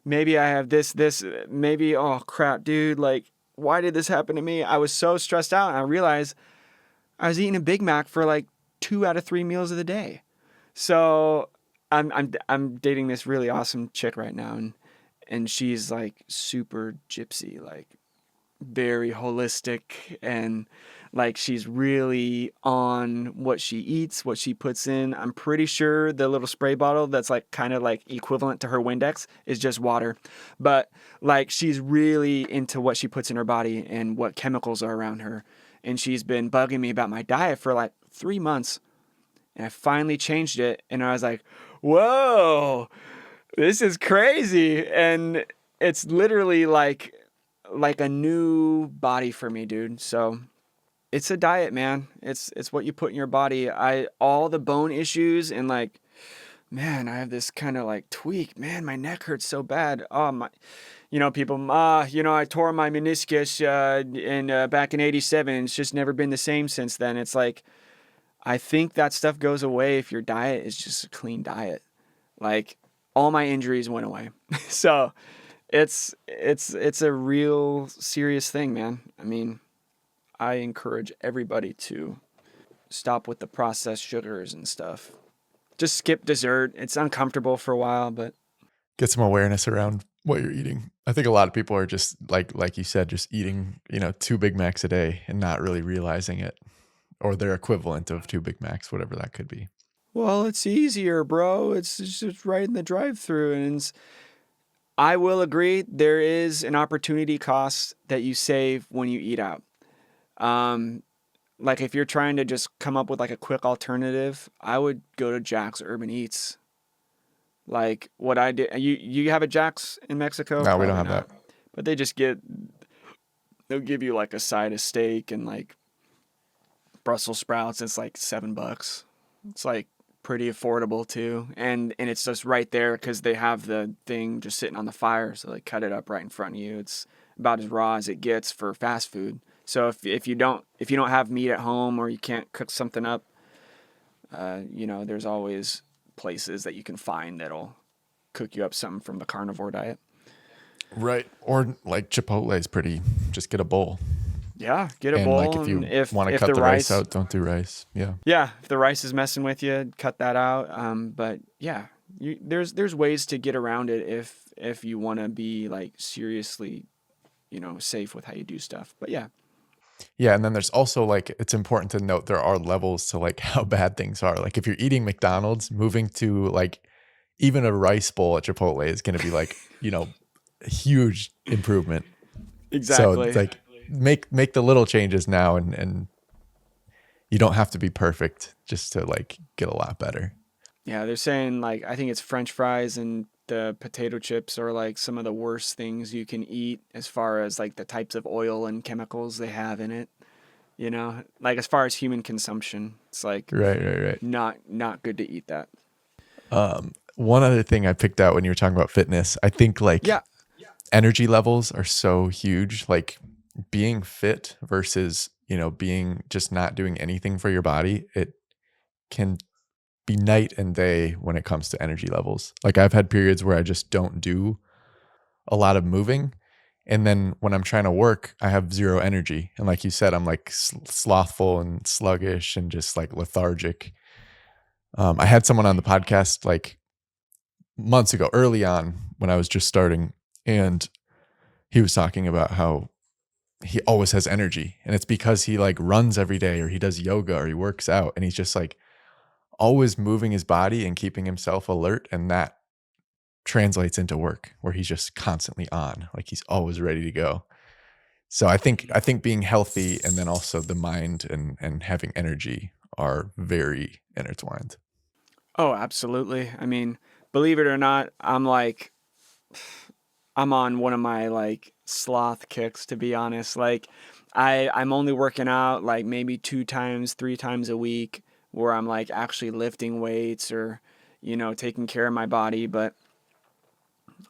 Maybe I have this, maybe, oh crap, dude, like, why did this happen to me? I was so stressed out, and I realized I was eating a Big Mac for like 2 out of 3 meals of the day. So I'm dating this really awesome chick right now, and she's like super gypsy, like very holistic, and like she's really on what she eats, what she puts in. I'm pretty sure the little spray bottle that's like kind of like equivalent to her Windex is just water. But like she's really into what she puts in her body and what chemicals are around her. And she's been bugging me about my diet for like 3 months. And I finally changed it, and I was like, whoa, this is crazy. And it's literally like a new body for me, dude. So it's a diet, man. It's what you put in your body. All the bone issues, and like, man, I have this kind of like tweak. Man, my neck hurts so bad. Oh my, people, I tore my meniscus back in '87. It's just never been the same since then. It's like, I think that stuff goes away if your diet is just a clean diet. Like, all my injuries went away. So it's a real serious thing, man. I mean, I encourage everybody to stop with the processed sugars and stuff. Just skip dessert. It's uncomfortable for a while, but Get some awareness around what you're eating. I think a lot of people are just like you said, just eating, 2 Big Macs a day and not really realizing it, or their equivalent of 2 Big Macs, whatever that could be. well, it's easier, bro. It's just right in the drive-through, and I will agree there is an opportunity cost that you save when you eat out. Um, like if you're trying to just come up with like a quick alternative, I would go to Jack's Urban Eats. Like what I did, you have a Jack's in Mexico? No, we don't Probably have not. that. But they'll give you like a side of steak and like Brussels sprouts. It's like $7. It's like pretty affordable too, and it's just right there because they have the thing just sitting on the fire, so they cut it up right in front of you. It's about as raw as it gets for fast food. So if you don't have meat at home, or you can't cook something up, there's always places that you can find that'll cook you up something from the carnivore diet. Right. Or like Chipotle is pretty, just get a bowl. Yeah, get a And bowl. like if you And if want to if cut the rice rice out, don't do rice. Yeah. Yeah, if the rice is messing with you, cut that out. But yeah, there's ways to get around it if you want to be like seriously, safe with how you do stuff. But yeah, Yeah. And then there's also like, it's important to note there are levels to like how bad things are. Like if you're eating McDonald's, moving to like even a rice bowl at Chipotle is going to be like, a huge improvement. So exactly. it's like make the little changes now, and you don't have to be perfect just to like get a lot better. Yeah, they're saying like I think it's French fries and the potato chips are like some of the worst things you can eat as far as like the types of oil and chemicals they have in it. Like as far as human consumption, it's like Right. not good to eat that. One other thing I picked out when you were talking about fitness, I think like Yeah. energy levels are so huge. Like being fit versus, being just not doing anything for your body, it can be night and day when it comes to energy levels. Like I've had periods where I just don't do a lot of moving. And then when I'm trying to work, I have zero energy. And like you said, I'm like slothful and sluggish and just like lethargic. I had someone on the podcast like months ago, early on when I was just starting, and he was talking about how he always has energy. And it's because he like runs every day or he does yoga or he works out and he's just like always moving his body and keeping himself alert. And that translates into work where he's just constantly on, like he's always ready to go. So I think being healthy and then also the mind and having energy are very intertwined. Oh, absolutely. I mean, believe it or not, I'm on one of my like sloth kicks, to be honest. Like I'm only working out like maybe 2 times, 3 times a week where I'm like actually lifting weights or, taking care of my body. But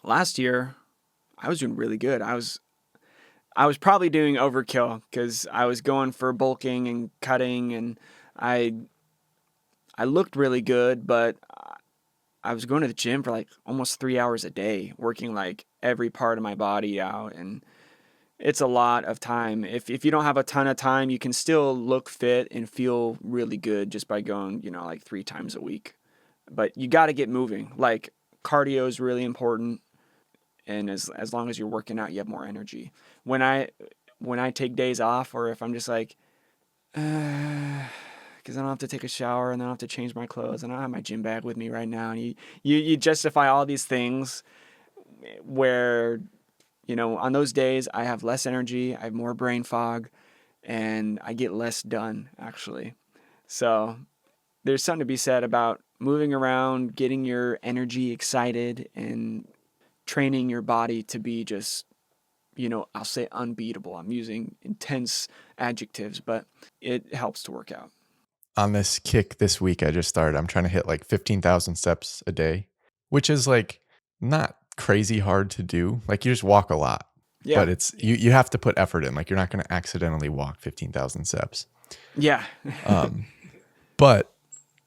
last year I was doing really good. I was probably doing overkill because I was going for bulking and cutting, and I I looked really good, but I was going to the gym for like almost 3 hours a day, working like every part of my body out, and it's a lot of time. If you don't have a ton of time, you can still look fit and feel really good just by going, like 3 times a week. But you got to get moving. Like cardio is really important, and as long as you're working out, you have more energy. When I take days off, or if I'm just like, because I don't have to take a shower and then I don't have to change my clothes and I don't have my gym bag with me right now, and you justify all these things where on those days I have less energy, I have more brain fog, and I get less done actually. So there's something to be said about moving around, getting your energy excited, and training your body to be just, I'll say unbeatable. I'm using intense adjectives, but it helps to work out. On this kick this week I just started, I'm trying to hit like 15,000 steps a day, which is like not crazy hard to do. Like you just walk a lot, Yeah. but it's you have to put effort in. Like you're not going to accidentally walk 15,000 steps. Yeah. But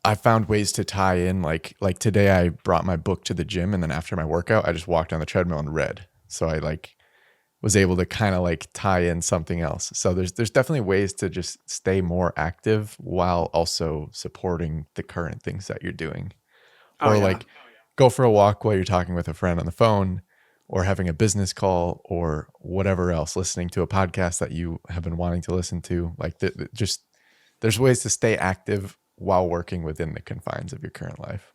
I found ways to tie in like today I brought my book to the gym and then after my workout I just walked on the treadmill and read. So I like was able to kind of like tie in something else. So there's definitely ways to just stay more active while also supporting the current things that you're doing. Oh Or yeah. like go for a walk while you're talking with a friend on the phone or having a business call or whatever else, listening to a podcast that you have been wanting to listen to. Like just there's ways to stay active while working within the confines of your current life.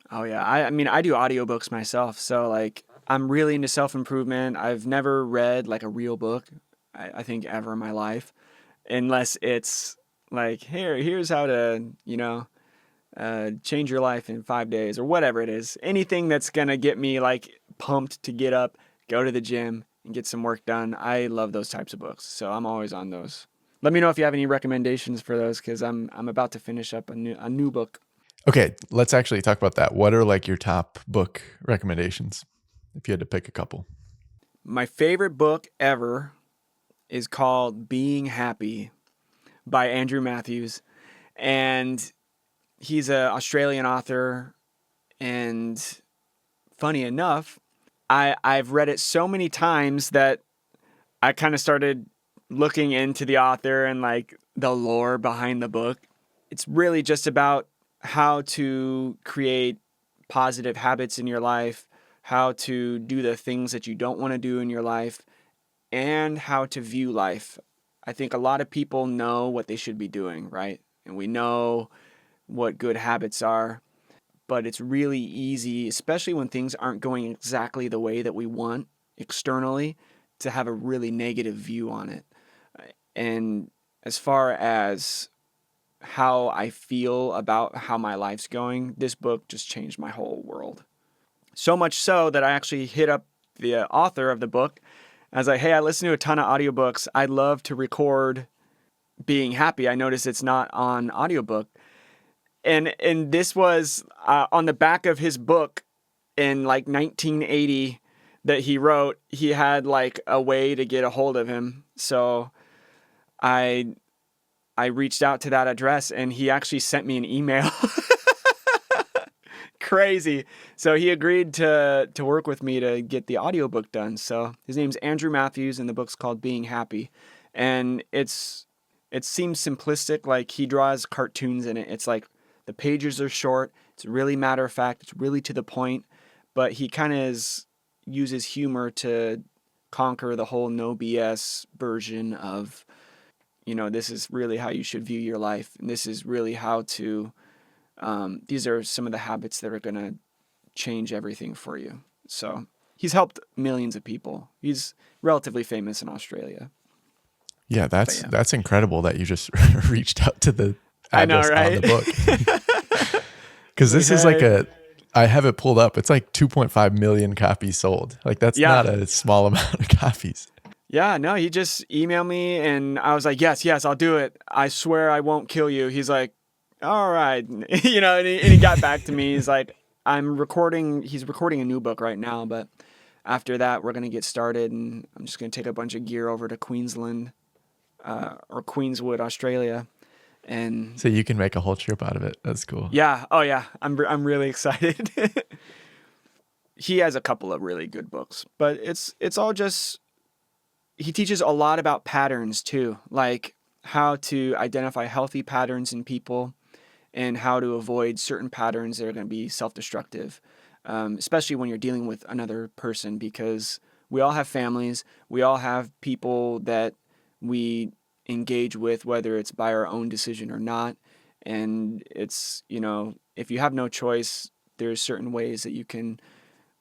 Oh yeah. I mean, I do audiobooks myself, so like I'm really into self-improvement. I've never read like a real book, I think ever in my life, unless it's like here's how to, change your life in 5 days or whatever it is. Anything that's gonna get me like pumped to get up, go to the gym, and get some work done. I love those types of books, so I'm always on those. Let me know if you have any recommendations for those, because I'm about to finish up a new book. Okay, let's actually talk about that. What are like your top book recommendations if you had to pick a couple? My favorite book ever is called Being Happy by Andrew Matthews, and he's an Australian author. And funny enough, I've read it so many times that I kind of started looking into the author and like the lore behind the book. It's really just about how to create positive habits in your life, how to do the things that you don't want to do in your life, and how to view life. I think a lot of people know what they should be doing, right? And we know what good habits are, but it's really easy, especially when things aren't going exactly the way that we want externally, to have a really negative view on it. And as far as how I feel about how my life's going, this book just changed my whole world. So much so that I actually hit up the author of the book. I was like, hey, I listen to a ton of audiobooks. I'd love to record Being Happy. I noticed it's not on audiobook. And this was on the back of his book in like 1980 that he wrote. He had like a way to get a hold of him. So I reached out to that address and he actually sent me an email. Crazy. So he agreed to work with me to get the audiobook done. So his name's Andrew Matthews and the book's called Being Happy. And it seems simplistic, like he draws cartoons in it. It's like the pages are short, it's really matter of fact, it's really to the point, but he kind of uses humor to conquer the whole no BS version of, this is really how you should view your life. And this is really how to, these are some of the habits that are going to change everything for you. So he's helped millions of people. He's relatively famous in Australia. Yeah, that's incredible that you just reached out to the I know, address right? on the book. Because this is like I have it pulled up. It's like 2.5 million copies sold. Like that's not a small amount of copies. Yeah, no, he just emailed me and I was like, yes, I'll do it. I swear I won't kill you. He's like, all right. And he got back to me. He's like, he's recording a new book right now, but after that, we're going to get started and I'm just going to take a bunch of gear over to Queensland, or Queenswood, Australia. And so you can make a whole trip out of it. That's cool. Yeah. Oh yeah. I'm really excited. He has a couple of really good books, but it's all just, he teaches a lot about patterns too, like how to identify healthy patterns in people and how to avoid certain patterns that are going to be self-destructive, especially when you're dealing with another person, because we all have families, we all have people that we engage with, whether it's by our own decision or not. And it's, if you have no choice, there's certain ways that you can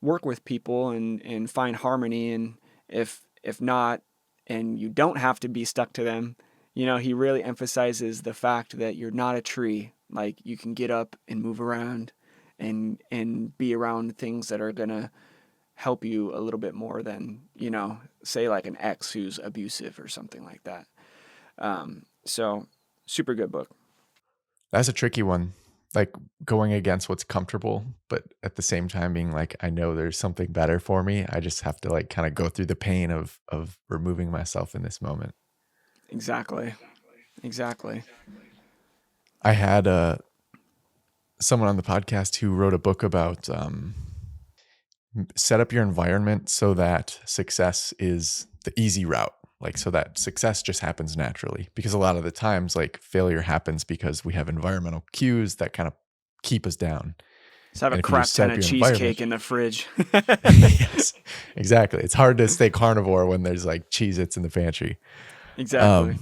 work with people and find harmony. And if not, and you don't have to be stuck to them, he really emphasizes the fact that you're not a tree. Like you can get up and move around and be around things that are going to help you a little bit more than, say like an ex who's abusive or something like that. So super good book. That's a tricky one. Like going against what's comfortable, but at the same time being like, I know there's something better for me. I just have to like kind of go through the pain of removing myself in this moment. Exactly. I had someone on the podcast who wrote a book about set up your environment so that success is the easy route. Like, so that success just happens naturally, because a lot of the times like failure happens because we have environmental cues that kind of keep us down. Just have a crap ton of cheesecake in the fridge. Yes, exactly. It's hard to stay carnivore when there's like Cheez-Its in the pantry. Exactly.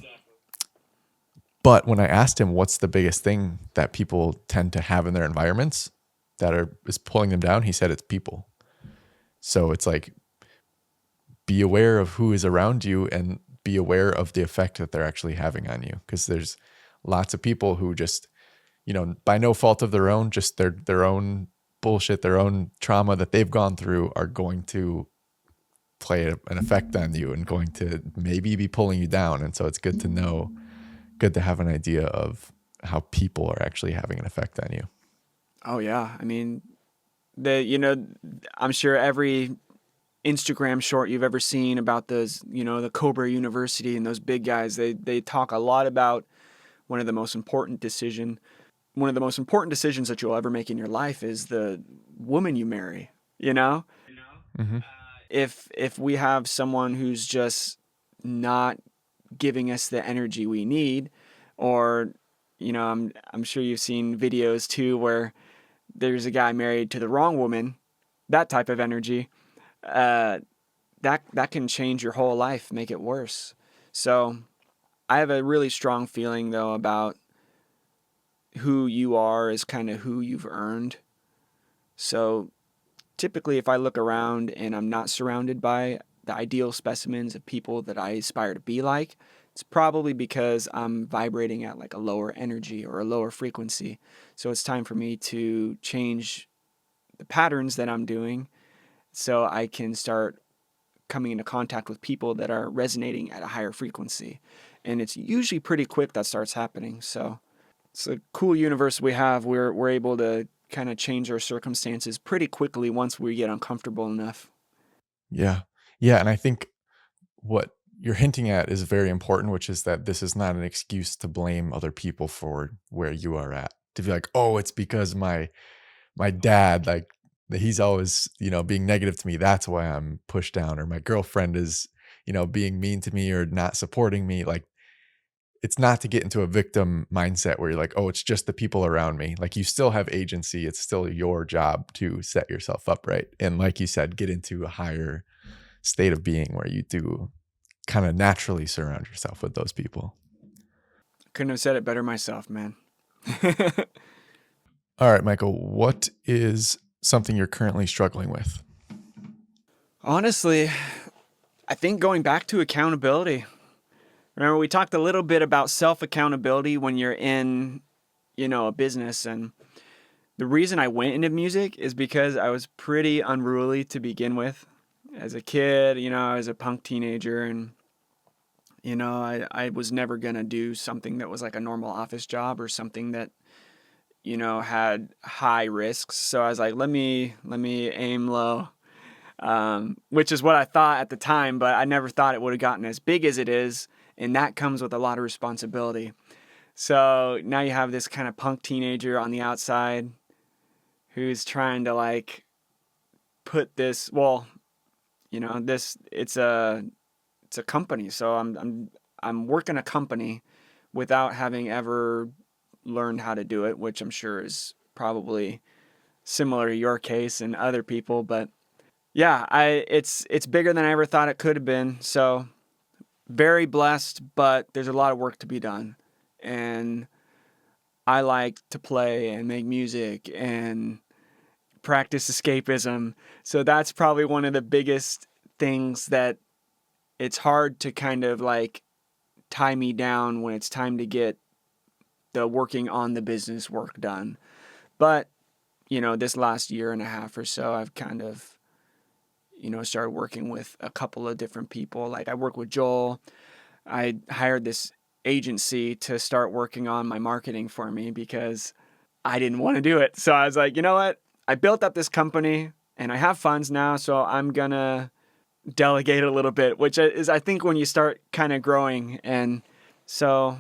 But when I asked him what's the biggest thing that people tend to have in their environments that is pulling them down, he said it's people. So it's like, be aware of who is around you and be aware of the effect that they're actually having on you. Because there's lots of people who just, by no fault of their own, just their own bullshit, their own trauma that they've gone through are going to play an effect on you and going to maybe be pulling you down. And so it's good to have an idea of how people are actually having an effect on you. Oh yeah. I mean, I'm sure every Instagram short you've ever seen about those, the Cobra University and those big guys, they talk a lot about one of the most important decisions that you'll ever make in your life is the woman you marry, Mm-hmm. If we have someone who's just not giving us the energy we need, or, I'm sure you've seen videos too, where there's a guy married to the wrong woman, that type of energy, that can change your whole life, make it worse. So I have a really strong feeling though about who you are is kind of who you've earned. So typically if I look around and I'm not surrounded by the ideal specimens of people that I aspire to be like, it's probably because I'm vibrating at like a lower energy or a lower frequency. So it's time for me to change the patterns that I'm doing so I can start coming into contact with people that are resonating at a higher frequency. And it's usually pretty quick that starts happening. So it's a cool universe we have. We're able to kind of change our circumstances pretty quickly once we get uncomfortable enough. Yeah. Yeah. And I think what you're hinting at is very important, which is that this is not an excuse to blame other people for where you are at. To be like, oh, it's because my dad, like he's always, being negative to me. That's why I'm pushed down. Or my girlfriend is, being mean to me or not supporting me. Like, it's not to get into a victim mindset where you're like, oh, it's just the people around me. Like, you still have agency. It's still your job to set yourself up right. And like you said, get into a higher state of being where you do kind of naturally surround yourself with those people. Couldn't have said it better myself, man. All right, Michael, what is something you're currently struggling with? Honestly, I think going back to accountability. Remember, we talked a little bit about self-accountability when you're in, a business. And the reason I went into music is because I was pretty unruly to begin with. As a kid, I was a punk teenager, and, I was never going to do something that was like a normal office job or something that, had high risks. So I was like, let me aim low, which is what I thought at the time, but I never thought it would have gotten as big as it is. And that comes with a lot of responsibility. So now you have this kind of punk teenager on the outside who's trying to like put this, it's a company. So I'm working a company without having ever learned how to do it, which I'm sure is probably similar to your case and other people. But yeah, it's bigger than I ever thought it could have been. So very blessed, but there's a lot of work to be done. And I like to play and make music and practice escapism. So that's probably one of the biggest things that it's hard to kind of like tie me down when it's time to get the working on the business work done. But, this last year and a half or so, I've kind of, started working with a couple of different people. Like I work with Joel. I hired this agency to start working on my marketing for me because I didn't want to do it. So I was like, you know what? I built up this company and I have funds now, so I'm going to delegate a little bit, which is, I think, when you start kind of growing. And so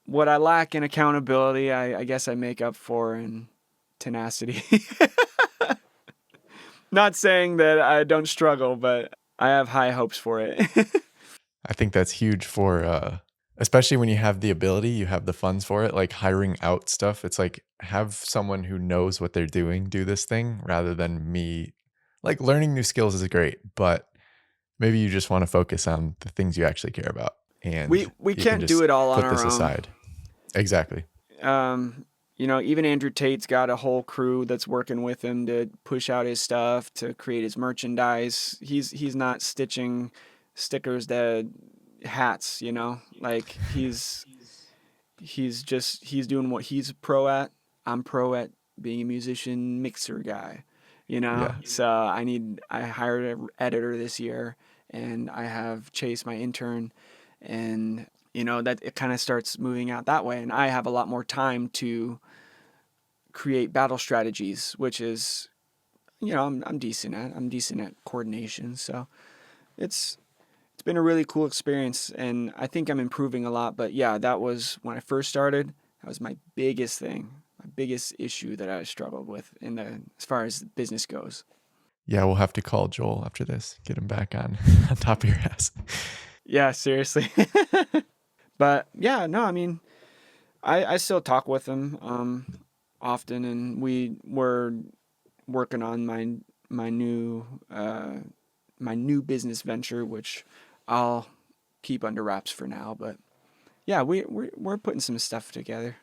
what I lack in accountability, I guess I make up for in tenacity. Not saying that I don't struggle, but I have high hopes for it. I think that's huge for, especially when you have the ability, you have the funds for it, like hiring out stuff. It's like have someone who knows what they're doing do this thing rather than me. Like learning new skills is great, but maybe you just want to focus on the things you actually care about. And we you can can't do just it all on put our this own. aside. Exactly. Even Andrew Tate's got a whole crew that's working with him to push out his stuff, to create his merchandise. He's not stitching stickers to hats, like he's doing what he's pro at. I'm pro at being a musician mixer guy, Yeah. So I hired an editor this year, and I have Chase, my intern, and that it kind of starts moving out that way. And I have a lot more time to create battle strategies, which is, I'm decent at. I'm decent at coordination. So it's been a really cool experience, and I think I'm improving a lot. But yeah, that was when I first started. That was my biggest thing, my biggest issue that I struggled with as far as business goes. Yeah, we'll have to call Joel after this, get him back on on top of your ass. Yeah, seriously. But yeah, no, I mean, I still talk with him often, and we were working on my new business venture, which I'll keep under wraps for now. But yeah, we're putting some stuff together.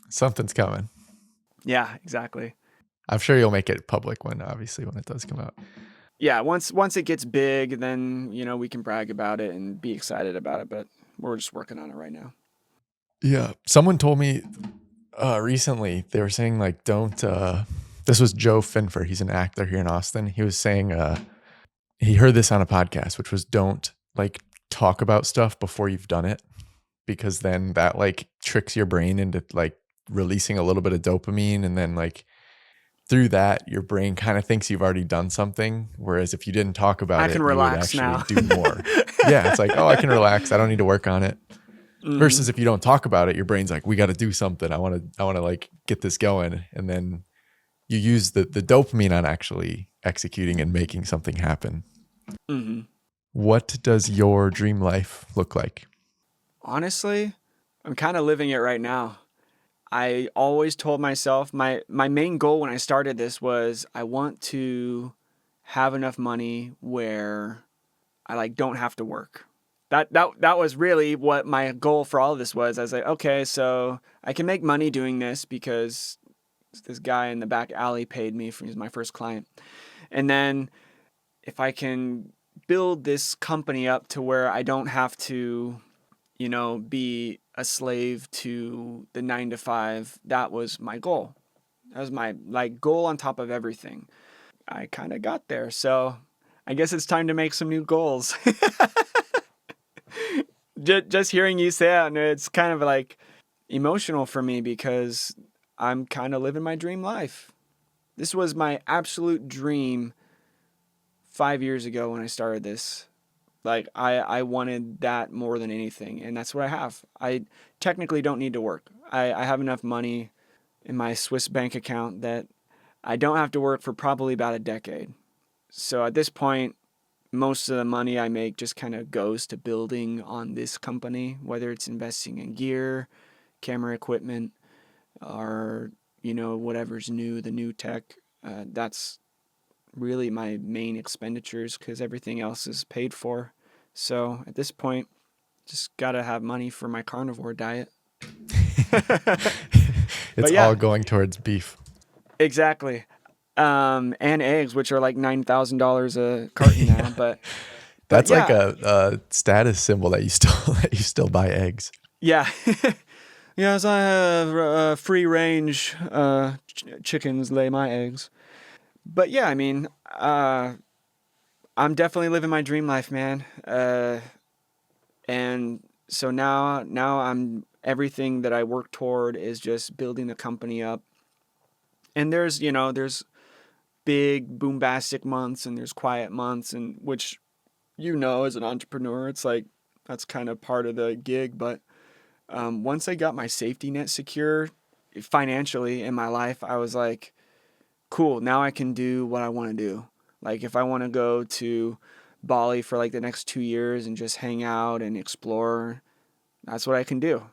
Something's coming. Yeah, exactly. I'm sure you'll make it public when it does come out. Yeah, once it gets big, then we can brag about it and be excited about it. But we're just working on it right now. Yeah. Someone told me recently, they were saying like, don't This was Joe Finfer. He's an actor here in Austin. He was saying he heard this on a podcast, which was don't like talk about stuff before you've done it, because then that like tricks your brain into like releasing a little bit of dopamine, and then like through that your brain kind of thinks you've already done something, whereas if you didn't talk about I it, can you would relax actually now. do more. Yeah, it's like, oh, I can relax, I don't need to work on it. Versus if you don't talk about it, your brain's like, we got to do something, I want to like get this going, and then you use the dopamine on actually executing and making something happen. Mm-hmm. What does your dream life look like? Honestly, I'm kind of living it right now. I always told myself my main goal when I started this was I want to have enough money where I like don't have to work. That was really what my goal for all of this was. I was like, okay, so I can make money doing this because this guy in the back alley paid me for, he was my first client. And then if I can build this company up to where I don't have to, be a slave to the 9 to 5, that was my goal. That was my like goal on top of everything. I kind of got there. So I guess it's time to make some new goals. Just hearing you say that, it's kind of like emotional for me because I'm kind of living my dream life. This was my absolute dream 5 years ago when I started this. Like I wanted that more than anything, and that's what I have. I technically don't need to work. I have enough money in my Swiss bank account that I don't have to work for probably about a decade. So at this point, most of the money I make just kind of goes to building on this company, whether it's investing in gear, camera equipment, or, whatever's new, the new tech. That's really my main expenditures because everything else is paid for. So at this point, just got to have money for my carnivore diet. It's yeah. all going towards beef. Exactly. And eggs, which are like $9,000 a carton now. But That's yeah. like a status symbol that you still buy eggs. Yeah. Yes, I have free range chickens lay my eggs. But yeah, I mean, I'm definitely living my dream life, man. And so now I'm everything that I work toward is just building the company up. And there's big boombastic months and there's quiet months, and which as an entrepreneur, it's like that's kind of part of the gig. But once I got my safety net secure financially in my life, I was like, cool, now I can do what I want to do. Like if I want to go to Bali for like the next 2 years and just hang out and explore, that's what I can do.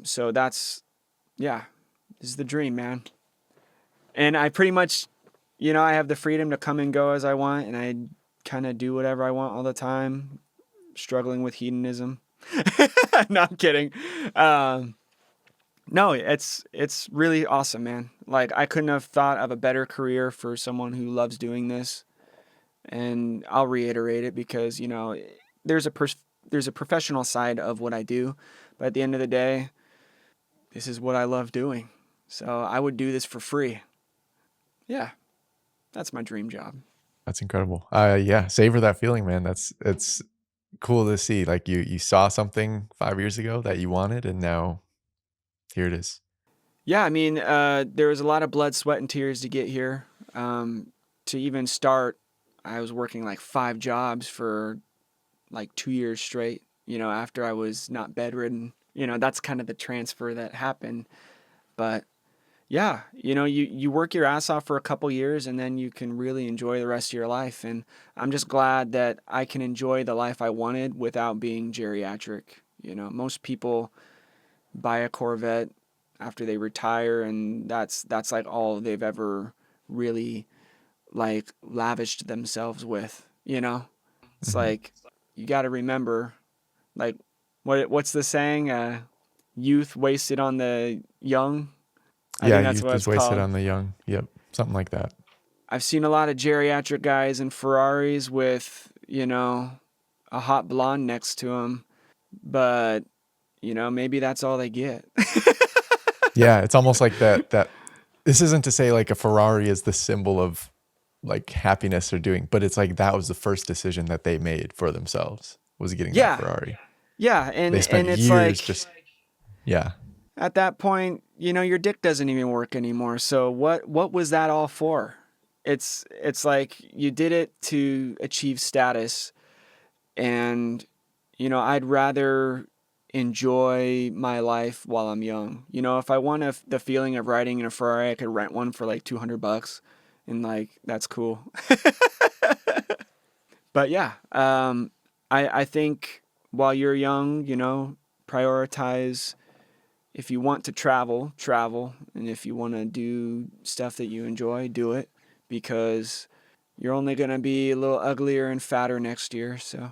So this is the dream, man. And I pretty much, I have the freedom to come and go as I want, and I kind of do whatever I want all the time, struggling with hedonism. No, I'm kidding. No, it's really awesome, man. Like I couldn't have thought of a better career for someone who loves doing this. And I'll reiterate it because, there's a professional side of what I do, but at the end of the day, this is what I love doing. So I would do this for free. Yeah. That's my dream job. That's incredible. Yeah, savor that feeling, man. It's cool to see. Like you saw something 5 years ago that you wanted, and now here it is. Yeah, I mean, there was a lot of blood, sweat, and tears to get here. To even start, I was working like 5 jobs for like 2 years straight, after I was not bedridden. That's kind of the transfer that happened. But yeah, you work your ass off for a couple years and then you can really enjoy the rest of your life. And I'm just glad that I can enjoy the life I wanted without being geriatric. Most people buy a Corvette after they retire, and that's like all they've ever really like lavished themselves with. It's like you got to remember, like what's the saying? Youth wasted on the young. I think that's youth what is it's wasted called. on the young. Yep, something like that. I've seen a lot of geriatric guys in Ferraris with a hot blonde next to them, but maybe that's all they get. Yeah, it's almost like that this isn't to say like a Ferrari is the symbol of like happiness or doing, but it's like that was the first decision that they made for themselves, was getting Yeah. that Ferrari. Yeah. They And spent it's years like, just, yeah. at that point, your dick doesn't even work anymore. So what was that all for? It's like you did it to achieve status, and I'd rather enjoy my life while I'm young. If I want the feeling of riding in a Ferrari, I could rent one for like $200, and like that's cool. But yeah, I think while you're young, prioritize. If you want to travel, and if you want to do stuff that you enjoy, do it, because you're only going to be a little uglier and fatter next year. So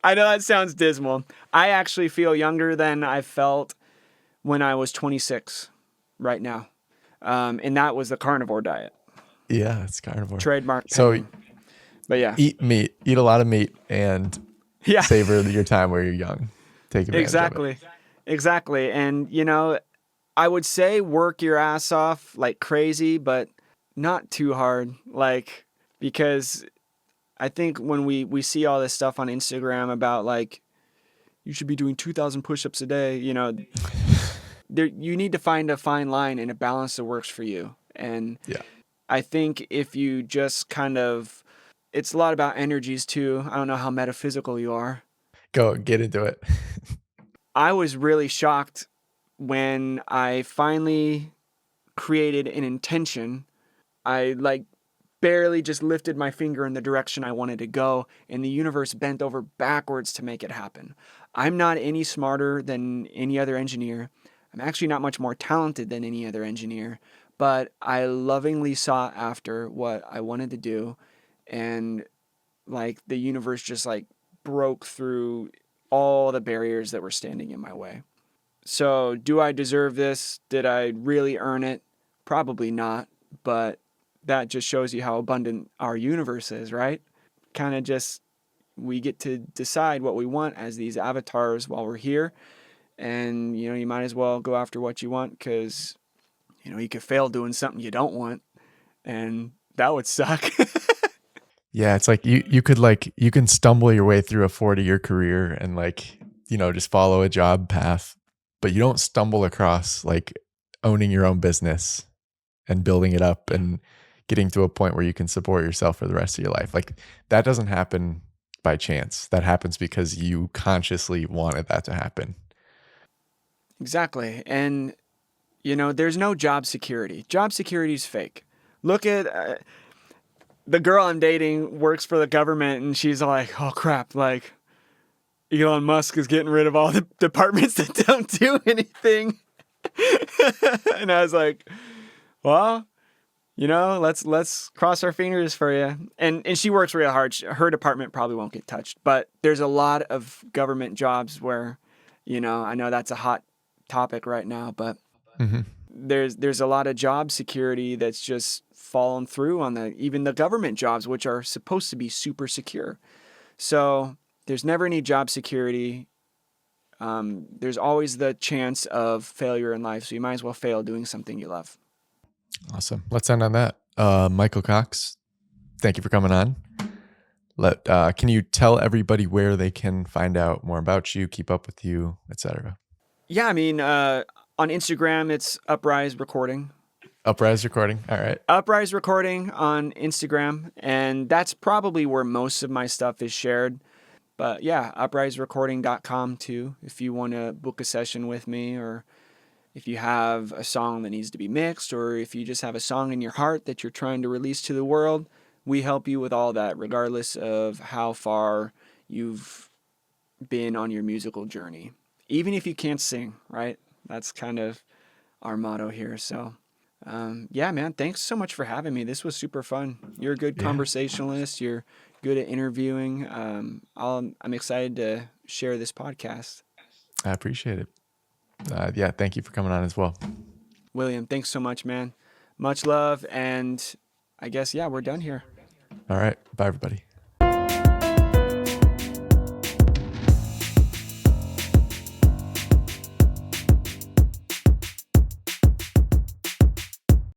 I know that sounds dismal. I actually feel younger than I felt when I was 26 right now. And that was the carnivore diet. Yeah, it's carnivore. Trademark So pending. But yeah. eat a lot of meat, and Yeah. savor your time where you're young. Take advantage of it. Exactly. And, I would say work your ass off like crazy, but not too hard. Like, because I think when we see all this stuff on Instagram about like, you should be doing 2,000 push-ups a day, you need to find a fine line and a balance that works for you. And Yeah. I think if you just it's a lot about energies too. I don't know how metaphysical you are. Go get into it. I was really shocked when I finally created an intention. I like barely just lifted my finger in the direction I wanted to go, and the universe bent over backwards to make it happen. I'm not any smarter than any other engineer. I'm actually not much more talented than any other engineer, but I lovingly sought after what I wanted to do, and like the universe just like broke through all the barriers that were standing in my way. So, do I deserve this? Did I really earn it? Probably not, but that just shows you how abundant our universe is, right? Kind of just, we get to decide what we want as these avatars while we're here. And, you might as well go after what you want, because, you could fail doing something you don't want, and that would suck. Yeah, it's like you can stumble your way through a 40-year career and like, just follow a job path, but you don't stumble across like owning your own business and building it up and getting to a point where you can support yourself for the rest of your life. Like that doesn't happen by chance. That happens because you consciously wanted that to happen. Exactly. And, there's no job security. Job security is fake. Look at the girl I'm dating works for the government, and she's like, oh crap, like Elon Musk is getting rid of all the departments that don't do anything. And I was like, well, let's cross our fingers for you. And she works real hard. Her department probably won't get touched, but there's a lot of government jobs where, I know that's a hot topic right now, but there's a lot of job security that's just fallen through on even the government jobs, which are supposed to be super secure. So there's never any job security. There's always the chance of failure in life. So you might as well fail doing something you love. Awesome. Let's end on that. Michael Cox, thank you for coming on. Can you tell everybody where they can find out more about you, keep up with you, etc.? Yeah, I mean, on Instagram, it's Uprise Recording. Uprise Recording. All right. Uprise Recording on Instagram. And that's probably where most of my stuff is shared. But yeah, upriserecording.com too, if you want to book a session with me, or if you have a song that needs to be mixed, or if you just have a song in your heart that you're trying to release to the world. We help you with all that, regardless of how far you've been on your musical journey. Even if you can't sing, right? That's kind of our motto here. So, yeah, man, thanks so much for having me. This was super fun. You're a good conversationalist. You're good at interviewing. I'm excited to share this podcast. I appreciate it. Yeah, thank you for coming on as well. William, thanks so much, man. Much love. And I guess, yeah, we're done here. All right. Bye, everybody.